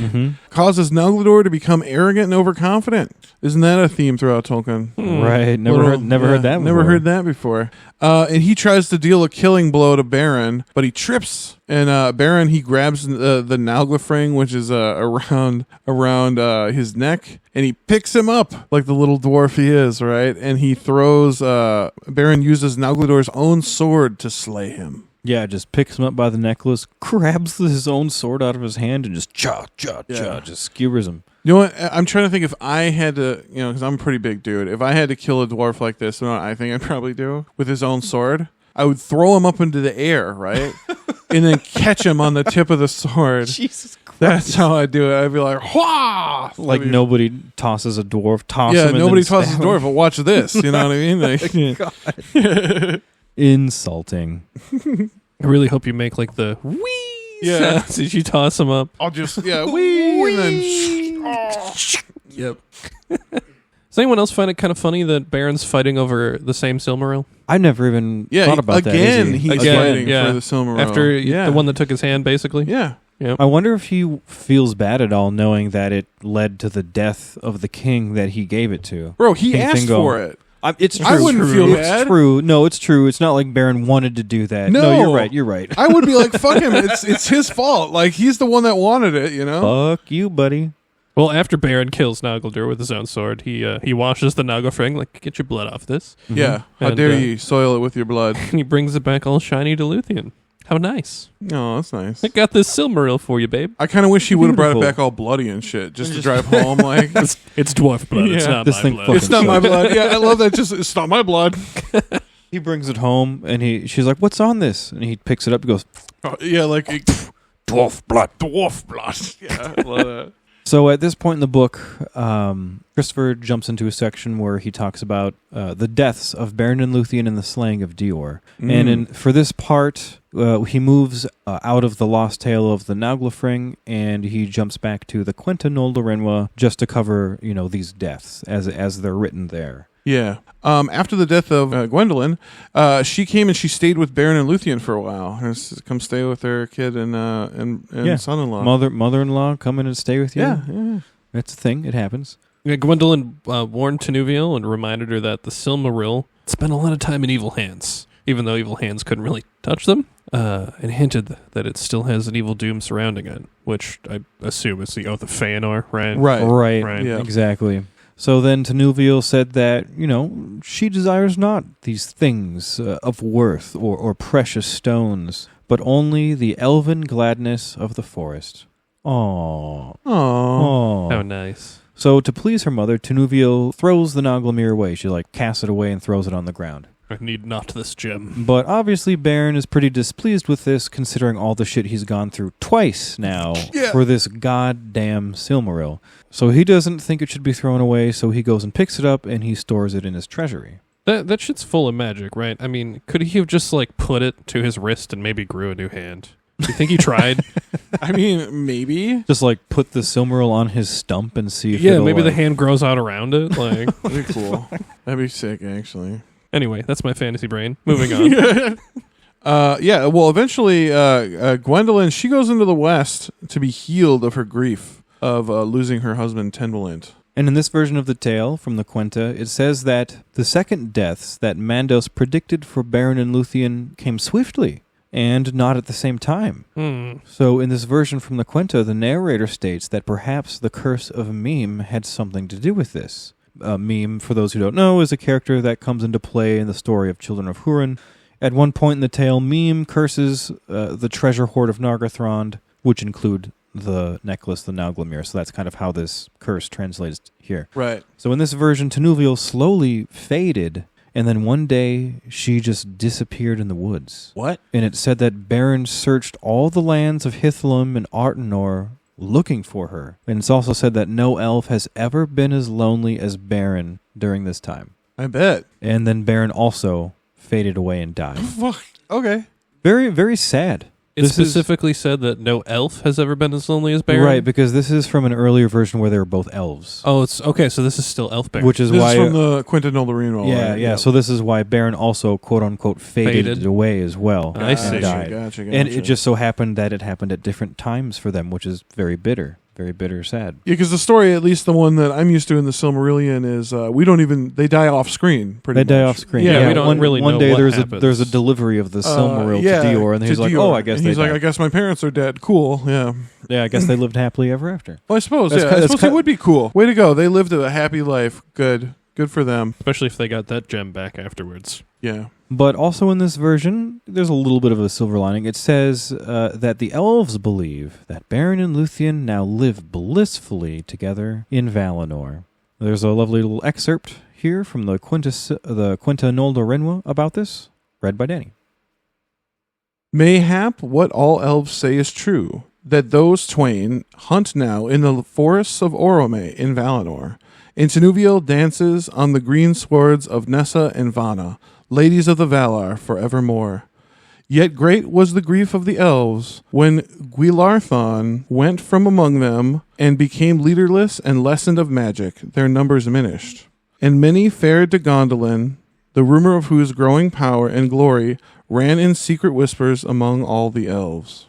causes Naglador to become arrogant and overconfident. Isn't that a theme throughout Tolkien? Right. Never heard that before. Never heard that before. And he tries to deal a killing blow to Beren, but he trips. And Beren, he grabs the Naglafring, which is around his neck, and he picks him up like the little dwarf he is, right? And he throws. Beren uses Naglador's own sword to slay him. Yeah, just picks him up by the necklace, grabs his own sword out of his hand, and just just skewers him. You know what? I'm trying to think if I had to, because I'm a pretty big dude. If I had to kill a dwarf like this, you know what I think I'd probably do with his own sword? I would throw him up into the air, right? And then catch him on the tip of the sword. Jesus Christ. That's how I do it. I'd be like, "Wah!" Like nobody tosses a dwarf. Toss him. Yeah, and nobody then tosses a stab dwarf. him. But watch this. You know what I mean? Like, Insulting. I really hope you make like the wee Yeah. sounds as you toss them up. I'll just wee, and then Yep. Does anyone else find it kind of funny that Beren's fighting over the same Silmaril? I never even yeah. thought about that. Again, Is he? he's Again, fighting yeah. for the Silmaril After yeah. the one that took his hand, basically? Yeah. Yep. I wonder if he feels bad at all knowing that it led to the death of the king that he gave it to. Bro, he King asked Fingal. for it. It's true. I wouldn't feel It's bad. true. No, it's true. It's not like Beren wanted to do that. No. You're right. You're right. I would be like, fuck him. It's his fault. Like, he's the one that wanted it, you know? Fuck you, buddy. Well, after Beren kills Naglador with his own sword, he washes the Naglafring, like, get your blood off this. Yeah. How And, dare you soil it with your blood? And he brings it back all shiny to Luthien. How nice. Oh, that's nice. I got this Silmaril for you, babe. I kind of wish he would have brought it Beautiful. back all bloody and shit just to drive home. Like, It's dwarf blood. It's Yeah. not This my thing blood. fucking it's not my sucks. blood. Yeah, I love that. Just, it's not my blood. He brings it home, and she's like, "What's on this?" And he picks it up and goes, Yeah, like "Dwarf blood." dwarf blood. Yeah, I love that. So at this point in the book, Christopher jumps into a section where he talks about the deaths of Beren and Lúthien and the slaying of Dior. And for this part, he moves out of the lost tale of the Naglafring, and he jumps back to the Quenta Nol Renwa just to cover, these deaths as they're written there. Yeah. After the death of Gwendolyn, she came and she stayed with Beren and Lúthien for a while. Come stay with her kid and son-in-law. Mother-in-law come in and stay with you. Yeah. That's a thing. It happens. Yeah, Gwendolyn warned Tinúviel and reminded her that the Silmaril spent a lot of time in evil hands, even though evil hands couldn't really touch them, and hinted that it still has an evil doom surrounding it, which I assume is the Oath of Feanor, right? Right. Right. Yeah. Exactly. So then Tinúviel said that, she desires not these things of worth or precious stones, but only the elven gladness of the forest. Aww. Oh. How nice. So to please her mother, Tinúviel throws the Naglamir away. She casts it away and throws it on the ground. I need not this gem. But obviously Beren is pretty displeased with this, considering all the shit he's gone through twice now for this goddamn Silmaril. So he doesn't think it should be thrown away, so he goes and picks it up and he stores it in his treasury. That shit's full of magic, right? I mean, could he have just like put it to his wrist and maybe grew a new hand? Do you think he tried? I mean, maybe. Just like put the Silmaril on his stump and see if maybe the hand grows out around it. Like, that'd be cool. That'd be sick, actually. Anyway, that's my fantasy brain. Moving on. Well, eventually, Gwendolyn, she goes into the West to be healed of her grief of losing her husband, Tynbalint. And in this version of the tale from the Quenta, it says that the second deaths that Mandos predicted for Beren and Lúthien came swiftly and not at the same time. So in this version from the Quenta, the narrator states that perhaps the curse of Mime had something to do with this. Mime, for those who don't know, is a character that comes into play in the story of Children of Húrin. At one point in the tale, Mime curses the treasure hoard of Nargothrond, which include the necklace, the Nauglamir. So that's kind of how this curse translates here. Right. So in this version, Tinúviel slowly faded, and then one day she just disappeared in the woods. What? And it said that Beren searched all the lands of Hithlum and Artenor looking for her. And it's also said that no elf has ever been as lonely as Beren during this time. I bet. And then Beren also faded away and died. Fuck. Okay. Very, very sad. It specifically said that no elf has ever been as lonely as Beren? Right, because this is from an earlier version where they were both elves. Oh, it's okay, so this is still elf Beren. Which is This why... is from the Quenta Noldorin. Yeah. So this is why Beren also, quote-unquote, faded away as well. I see. And died. Gotcha. And it just so happened that it happened at different times for them, which is very bitter. Very bitter, sad. Yeah, because the story, at least the one that I'm used to in the Silmarillion, is they die off screen. Pretty much. They die off screen. Yeah, we don't really know one day what there's a delivery of the Silmaril to Dior, and he's like, Dior. oh, I guess and they he's like, died. I guess my parents are dead. Cool, yeah. Yeah, I guess they lived happily ever after. Well, I suppose, That's I suppose it would be cool. Way to go. They lived a happy life. Good for them. Especially if they got that gem back afterwards. Yeah. But also in this version, there's a little bit of a silver lining. It says that the elves believe that Beren and Lúthien now live blissfully together in Valinor. There's a lovely little excerpt here from the Quenta Noldorin about this, read by Danny. Mayhap what all elves say is true, that those twain hunt now in the forests of Orome in Valinor, and Tinúviel dances on the green swords of Nessa and Vana, ladies of the Valar forevermore. Yet great was the grief of the elves when Gwylarthon went from among them and became leaderless and lessened of magic, their numbers diminished. And many fared to Gondolin, the rumor of whose growing power and glory ran in secret whispers among all the elves.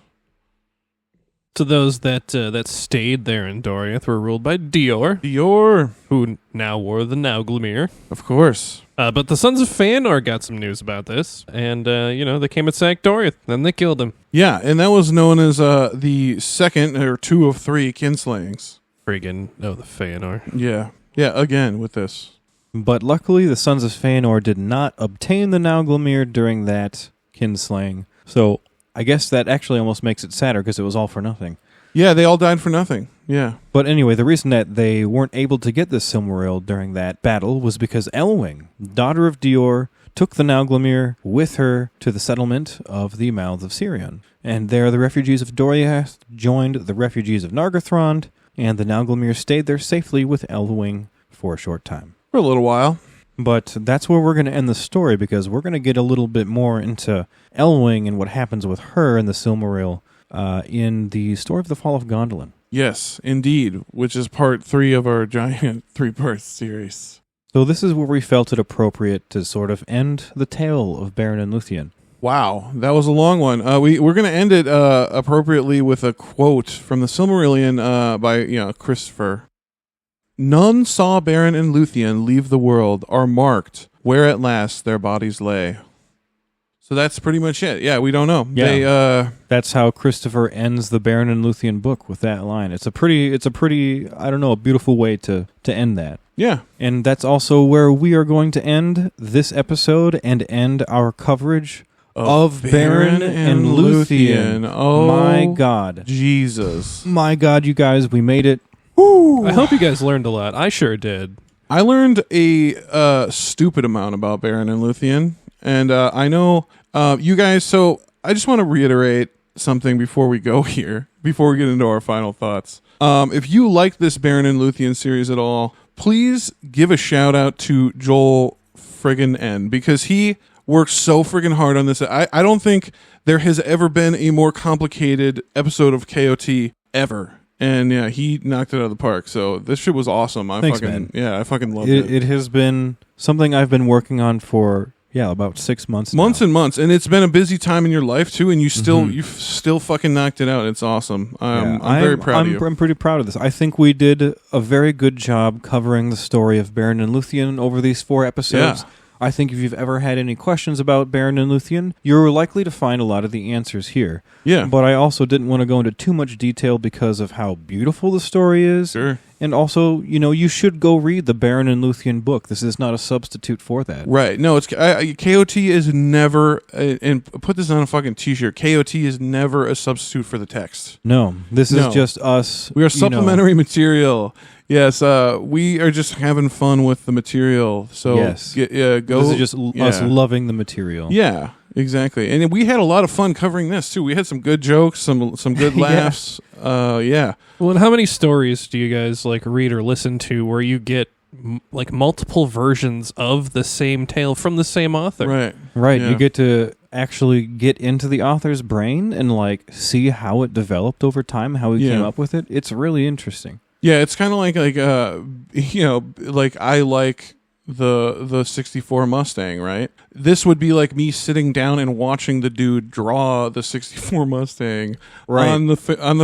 So those that stayed there in Doriath were ruled by Dior, who now wore the Nauglamir. of course. But the Sons of Fëanor got some news about this, and they came and sacked Doriath. Then they killed him. Yeah, and that was known as the second or two of three kinslayings. The Fëanor. Yeah, again with this. But luckily, the Sons of Fëanor did not obtain the Nauglamir during that kinslaying. So I guess that actually almost makes it sadder because it was all for nothing. Yeah, they all died for nothing. Yeah. But anyway, the reason that they weren't able to get the Silmaril during that battle was because Elwing, daughter of Dior, took the Nauglamir with her to the settlement of the Mouths of Sirion. And there the refugees of Doriath joined the refugees of Nargothrond, and the Nauglamir stayed there safely with Elwing for a short time. For a little while. But that's where we're going to end the story, because we're going to get a little bit more into Elwing and what happens with her and the Silmaril in the story of the Fall of Gondolin. Yes, indeed, which is part 3 of our giant 3-part series. So this is where we felt it appropriate to sort of end the tale of Beren and Lúthien. Wow, that was a long one. We're going to end it appropriately with a quote from the Silmarillion by Christopher. None saw Beren and Lúthien leave the world or marked where at last their bodies lay. So that's pretty much it. Yeah, we don't know. Yeah. That's how Christopher ends the Beren and Lúthien book, with that line. It's a pretty, I don't know, a beautiful way to end that. Yeah. And that's also where we are going to end this episode and end our coverage of Beren and Lúthien. Oh, my God. Jesus. My God, you guys, we made it. Woo. I hope you guys learned a lot. I sure did. I learned a stupid amount about Beren and Lúthien. And I know you guys, so I just want to reiterate something before we go here, before we get into our final thoughts. If you like this Beren and Luthien series at all, please give a shout out to Joel friggin' N, because he works so friggin' hard on this. I don't think there has ever been a more complicated episode of KOT ever. And yeah, he knocked it out of the park. So this shit was awesome. Thanks, man. Yeah, I fucking loved it. It has been something I've been working on for about 6 months now. And months, and it's been a busy time in your life too, and you've still fucking knocked it out. It's awesome. I'm very proud of you. I'm pretty proud of this. I think we did a very good job covering the story of Beren and Luthien over these 4 episodes. Yeah. I think if you've ever had any questions about Beren and Luthien, you're likely to find a lot of the answers here. Yeah. But I also didn't want to go into too much detail because of how beautiful the story is. Sure. And also, you should go read the Beren and Luthien book. This is not a substitute for that. Right. No, it's KOT is never, and put this on a fucking t-shirt, KOT is never a substitute for the text. No, this is just us. We are supplementary material. Yes, we are just having fun with the material. So yes. Go. This is just us loving the material. Yeah, exactly. And we had a lot of fun covering this too. We had some good jokes, some good laughs. Yeah. Well, and how many stories do you guys read or listen to where you get multiple versions of the same tale from the same author? Right. Yeah. You get to actually get into the author's brain and see how it developed over time, how he came up with it. It's really interesting. Yeah, it's kind of like I like the 64 Mustang, right? This would be like me sitting down and watching the dude draw the 64 Mustang on the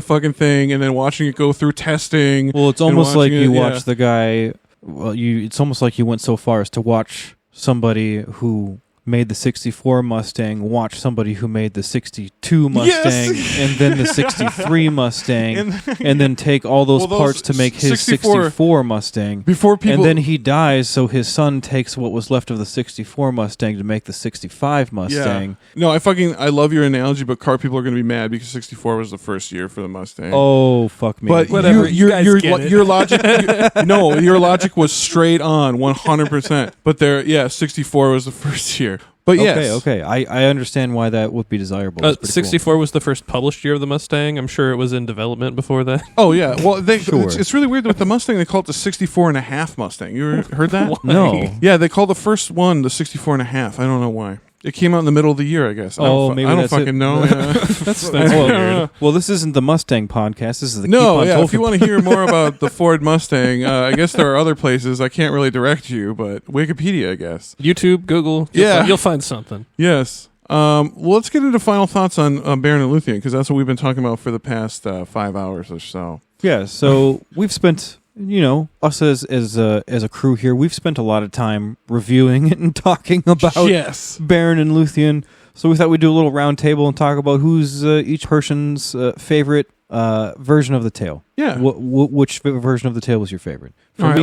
fucking thing, and then watching it go through testing. Well, it's almost like you watch the guy. Well, it's almost like you went so far as to watch somebody who made the 64 Mustang watch somebody who made the 62 Mustang and then the 63 Mustang and then take all those parts to make his 64 Mustang and then he dies, so his son takes what was left of the 64 Mustang to make the 65 Mustang. No, I love your analogy, but car people are going to be mad because 64 was the first year for the Mustang. Oh, fuck me. But whatever, your logic your logic was straight on 100%. But 64 was the first year. But yes. Okay. I understand why that would be desirable. 64 was the first published year of the Mustang. I'm sure it was in development before that. Oh, yeah. Well, it's really weird with the Mustang. They call it the 64 and a half Mustang. You heard that? No. Yeah, they call the first one the 64 and a half. I don't know why. It came out in the middle of the year, I guess. Maybe I don't fucking know. That's weird. Well, this isn't the Mustang podcast. This is the if you want to hear more about the Ford Mustang, I guess there are other places. I can't really direct you, but Wikipedia, I guess. YouTube, Google. You'll find something. Yes. Well, let's get into final thoughts on Beren and Luthien, because that's what we've been talking about for the past 5 hours or so. Yeah, so we've spent... us as a crew here, we've spent a lot of time reviewing it and talking about Beren and Luthien. So we thought we'd do a little round table and talk about who's each person's favorite version of the tale. Yeah. Which version of the tale was your favorite? For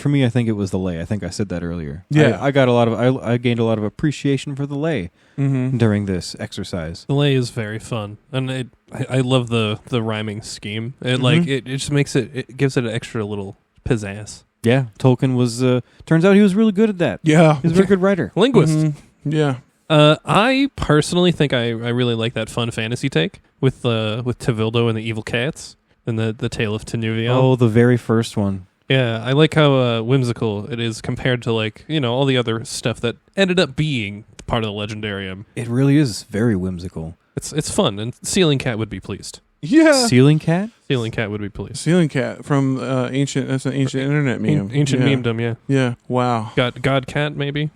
me, I think it was the lay. I think I said that earlier. Yeah. I gained a lot of appreciation for the lay during this exercise. The lay is very fun, and I love the rhyming scheme. It just makes it gives it an extra little pizzazz. Yeah, Tolkien was turns out he was really good at that. Yeah, he's a very good writer, linguist. Yeah. I personally think I really like that fun fantasy take with Tevildo and the evil cats and the Tale of Tinúviel. Oh, the very first one. Yeah, I like how whimsical it is compared to all the other stuff that ended up being part of the Legendarium. It really is very whimsical. It's fun, and Ceiling Cat would be pleased. Yeah. Ceiling Cat? Ceiling Cat would be pleased. Ceiling Cat from that's an ancient internet meme. Ancient memedom, yeah. Yeah. Wow. God Cat, maybe?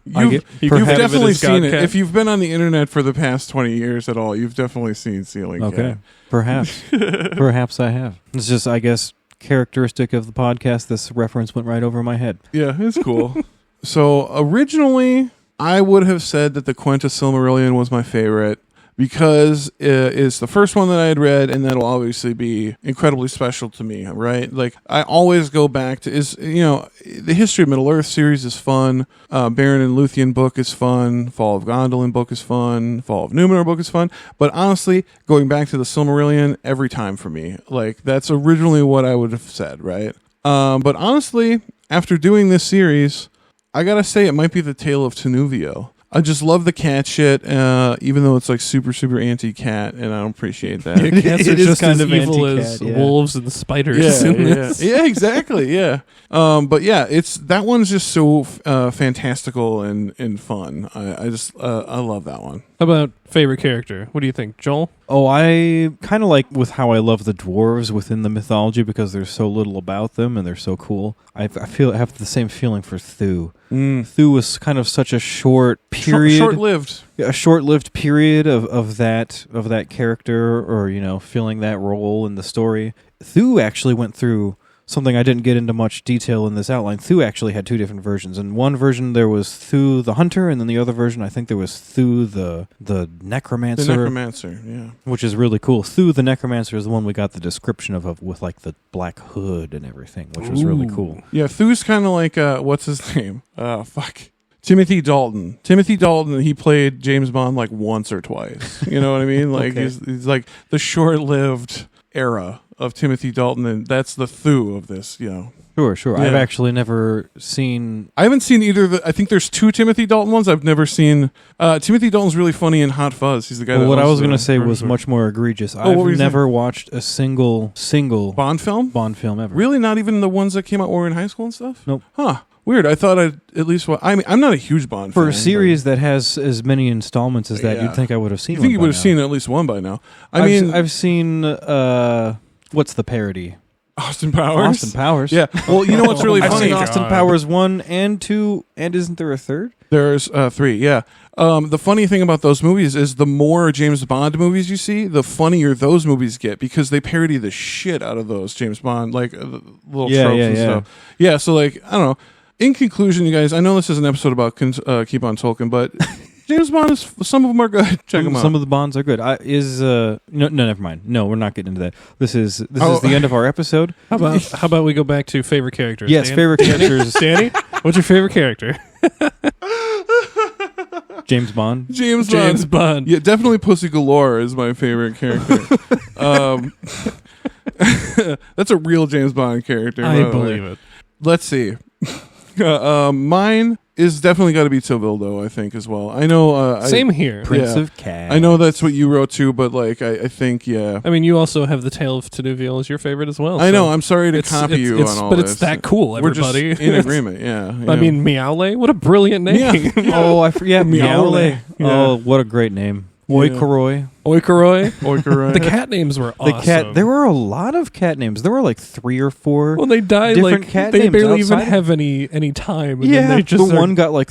You've definitely seen it. If you've been on the internet for the past 20 years at all, you've definitely seen Ceiling Cat. Okay. Perhaps. Perhaps I have. It's just, I guess, characteristic of the podcast. This reference went right over my head. Yeah, it's cool. So originally, I would have said that the Quenta Silmarillion was my favorite, because it's the first one that I had read, and that'll obviously be incredibly special to me, right? I always go back to, the History of Middle-earth series is fun, Beren and Lúthien book is fun, Fall of Gondolin book is fun, Fall of Númenor book is fun, but honestly, going back to the Silmarillion every time for me. That's originally what I would have said, right? But honestly, after doing this series, I gotta say it might be the Tale of Tinúviel. I just love the cat shit, even though it's like super, super anti-cat, and I don't appreciate that. Yeah, cats are It is just kind as of evil anti-cat, as yeah. wolves and spiders in this. Yeah, exactly. Yeah, but yeah, that one's just so fantastical and fun. I love that one. How about favorite character? What do you think, Joel? Oh, I kind of like with how I love the dwarves within the mythology because there's so little about them and they're so cool. I have the same feeling for Thu. Thu was kind of such a short period, short-lived. a short-lived period of that character, or filling that role in the story. Thu actually went through something I didn't get into much detail in this outline. Thu actually had two different versions. In one version, there was Thu the Hunter, and then the other version, I think there was Thu the Necromancer. The Necromancer, yeah. Which is really cool. Thu the Necromancer is the one we got the description of with like the black hood and everything, which was really cool. Yeah, Thu's kind of like, what's his name? Timothy Dalton. Timothy Dalton, he played James Bond like once or twice. You know what I mean? Like Okay. he's like the short-lived era of Timothy Dalton, and that's the Thu of this, Sure. Yeah. I've actually never seen... I haven't seen either of the... I think there's two Timothy Dalton ones. I've never seen... Timothy Dalton's really funny in Hot Fuzz. He's the guy that... what I owns was going to the say was furniture. much more egregious. what were you I've never watched a single Bond film? Bond film ever. Really? Not even the ones that came out when we were in high school and stuff? Nope. Huh. Weird. I thought I'd at least... I mean, I'm not a huge Bond For fan. a series that has as many installments as that, Yeah. you'd think I would have seen You think one you by would have now. seen at least one by now. I've seen... what's the parody? Austin Powers? Austin Powers. Yeah. Well, you know what's really I've funny? seen Austin God. Powers 1 and 2, and isn't there a third? There's 3, yeah. The funny thing about those movies is the more James Bond movies you see, the funnier those movies get because they parody the shit out of those James Bond, like little tropes and stuff. Yeah, so like, I don't know. In conclusion, you guys, I know this is an episode about Keep on Tolkien, but James Bond some of them are good. Check them out. Some of the Bonds are good. No, never mind. No, we're not getting into that. This is the end of our episode. How about we go back to favorite characters? Yes, Dan? favorite characters. Danny, what's your favorite character? James Bond. James Bond. Yeah, definitely Pussy Galore is my favorite character. That's a real James Bond character. I believe it. Let's see. Mine is definitely got to be Tevildo, I think, as well. I know. Same here. Prince Yeah. of Cats. I know that's what you wrote too, but like, I think, yeah. I mean, you also have the Tale of Tinúviel as your favorite as well. I know. so I'm sorry to it's- copy it's- you it's- on all but this. it's that cool, We're everybody. just in agreement. Yeah. I mean, Meowle, what a brilliant name. Oh, I forget. Meowle. Meowle. Yeah. Oh, what a great name. Yeah. Oikoroi. Oikoroi. Oikoroi. The cat names were The awesome. cat. There were a lot of cat names. There were like 3 or 4. Well, they died different like cat they names barely even outside of- have any time. And Yeah, then they just the are- one got like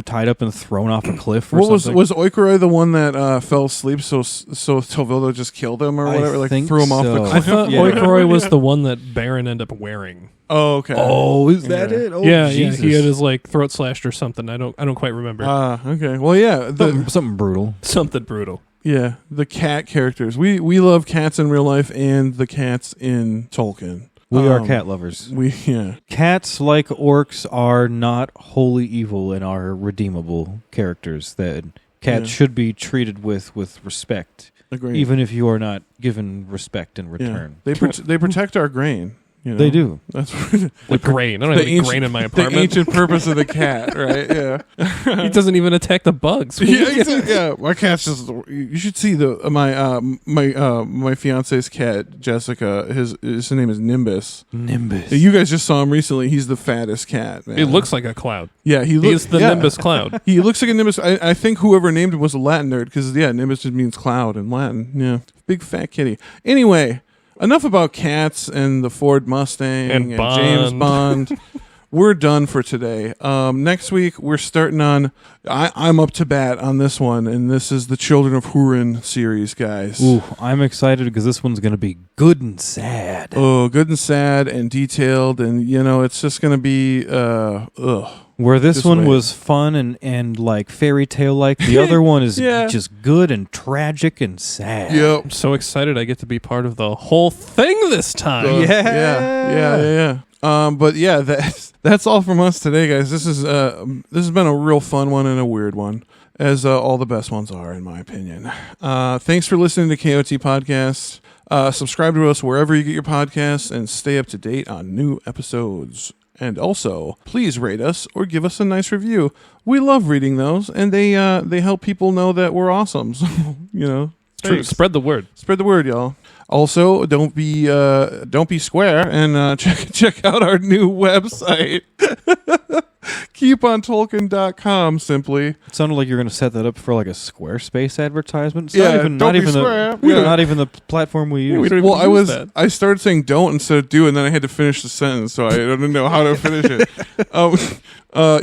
tied up and thrown off a cliff or What something. was Oikoroi the one that fell asleep? So Tevildo just killed him or I whatever, like think threw him off the so. cliff. I thought Yeah. Oikoroi was the one that Beren ended up wearing. Oh, okay. Oh, is that Yeah. it? Oh, yeah, Jesus. he had his like throat slashed or something. I don't quite remember. Okay. Well, yeah. Something brutal. Something brutal. Yeah, the cat characters. We love cats in real life and the cats in Tolkien. We are cat lovers. Yeah. Cats, like orcs, are not wholly evil and are redeemable characters. That cats Yeah. should be treated with respect, Agreed. even if you are not given respect in Yeah. return. They protect our grain. You know? They do. That's Like grain. I don't the have any grain in my the apartment. ancient purpose of the cat, right? Yeah. He doesn't even attack the bugs. Yeah, exactly. Yeah, my cat's just. You should see my fiance's cat, Jessica. His name is Nimbus. Nimbus. You guys just saw him recently. He's the fattest cat, man. It looks like a cloud. Yeah, he He looks. is the yeah. Nimbus cloud. He looks like a Nimbus. I think whoever named him was a Latin nerd because Nimbus just means cloud in Latin. Yeah, big fat kitty. Anyway, enough about cats and the Ford Mustang And James Bond. Bond. We're done for today. Next week we're starting on. I'm up to bat on this one, and this is the Children of Hurin series, guys. Ooh, I'm excited because this one's going to be good and sad. Oh, good and sad and detailed, and it's just going to be Where this Just one wait. was fun and like fairy tale like, the other one is Yeah. just good and tragic and sad. Yep. I'm so excited I get to be part of the whole thing this time. Yeah. But yeah, that's all from us today, guys. This has been a real fun one and a weird one, as all the best ones are, in my opinion. Thanks for listening to KOT Podcast. Subscribe to us wherever you get your podcasts and stay up to date on new episodes. And also, please rate us or give us a nice review. We love reading those, and they help people know that we're awesome. So, True. thanks. Spread the word. Spread the word, y'all. Also, don't be square and check out our new website. KeepOnTolkien.com. Simply. It sounded like you're going to set that up for like a Squarespace advertisement. It's Yeah, not even the platform we use. we don't even use that. I started saying don't instead of do, and then I had to finish the sentence, so I didn't know how to finish it.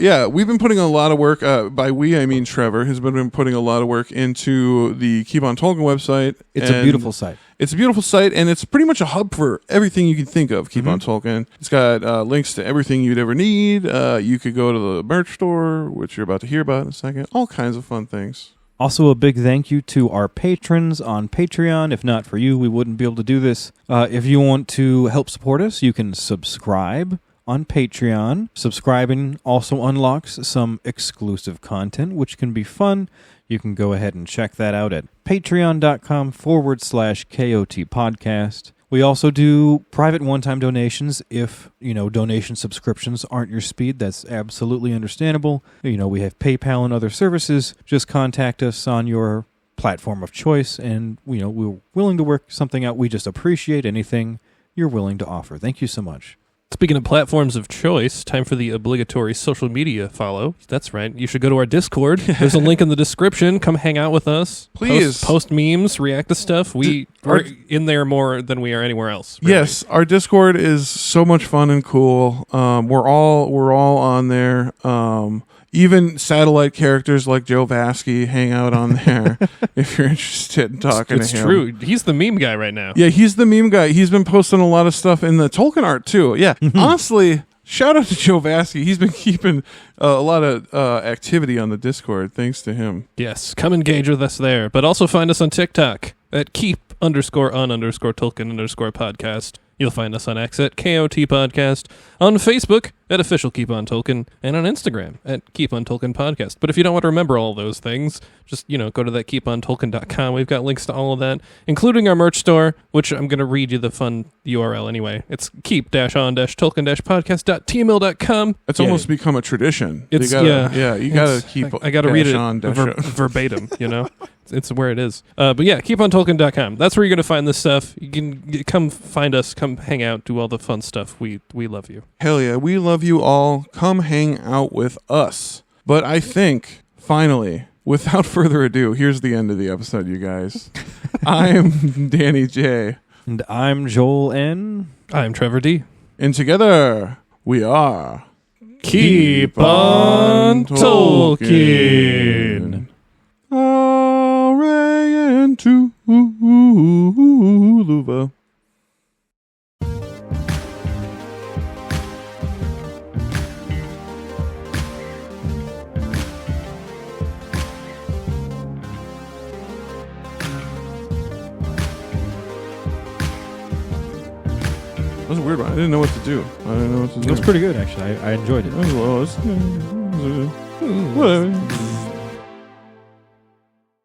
Yeah, we've been putting a lot of work. By we, I mean Trevor has been putting a lot of work into the Keep on Tolkien website. It's a beautiful site. It's a beautiful site, and it's pretty much a hub for everything you can think of. Keep on Tolkien. It's got links to everything you'd ever need. You could go to the merch store, which you're about to hear about in a second. All kinds of fun things. Also, a big thank you to our patrons on Patreon. If not for you, we wouldn't be able to do this. If you want to help support us, you can subscribe on Patreon. Subscribing also unlocks some exclusive content, which can be fun. You can go ahead and check that out at patreon.com/KOT podcast. We also do private one-time donations if, donation subscriptions aren't your speed. That's absolutely understandable. We have PayPal and other services. Just contact us on your platform of choice, and, we're willing to work something out. We just appreciate anything you're willing to offer. Thank you so much. Speaking of platforms of choice, time for the obligatory social media follow. That's right. You should go to our Discord. There's a link in the description. Come hang out with us. Please. Post memes, react to stuff. We're in there more than we are anywhere else. Really. Yes, our Discord is so much fun and cool. We're all on there. Even satellite characters like Joe Vasky hang out on there if you're interested in talking to him. It's true. He's the meme guy right now. Yeah, he's the meme guy. He's been posting a lot of stuff in the Tolkien art, too. Yeah, honestly, shout out to Joe Vasky. He''s been keeping a lot of activity on the Discord, thanks to him. Yes, come engage with us there. But also find us on TikTok at keep_on_Tolkien_podcast. You'll find us on X at KOT Podcast, on Facebook at Official Keep on Tolkien, and on Instagram at Keep on Tolkien Podcast. But if you don't want to remember all those things, just, go to that keepontolkien.com. We've got links to all of that, including our merch store, which I'm going to read you the fun URL anyway. It's keep-on-tolkien-podcast.tmail.com. It's almost become a tradition. It's, you gotta keep. I gotta read it verbatim, It's where it is. But yeah, keepontolkien.com. That's where you're going to find this stuff. You can come find us, come hang out, do all the fun stuff. We love you. Hell yeah, we love you all. Come hang out with us. But I think, finally, without further ado, here's the end of the episode, you guys. I'm Danny J. And I'm Joel N. I'm Trevor D. And together, we are... Keep on Tolkien. And Tuluva. That was a weird one. I didn't know what to do. It was pretty good, actually. I enjoyed it. Whatever.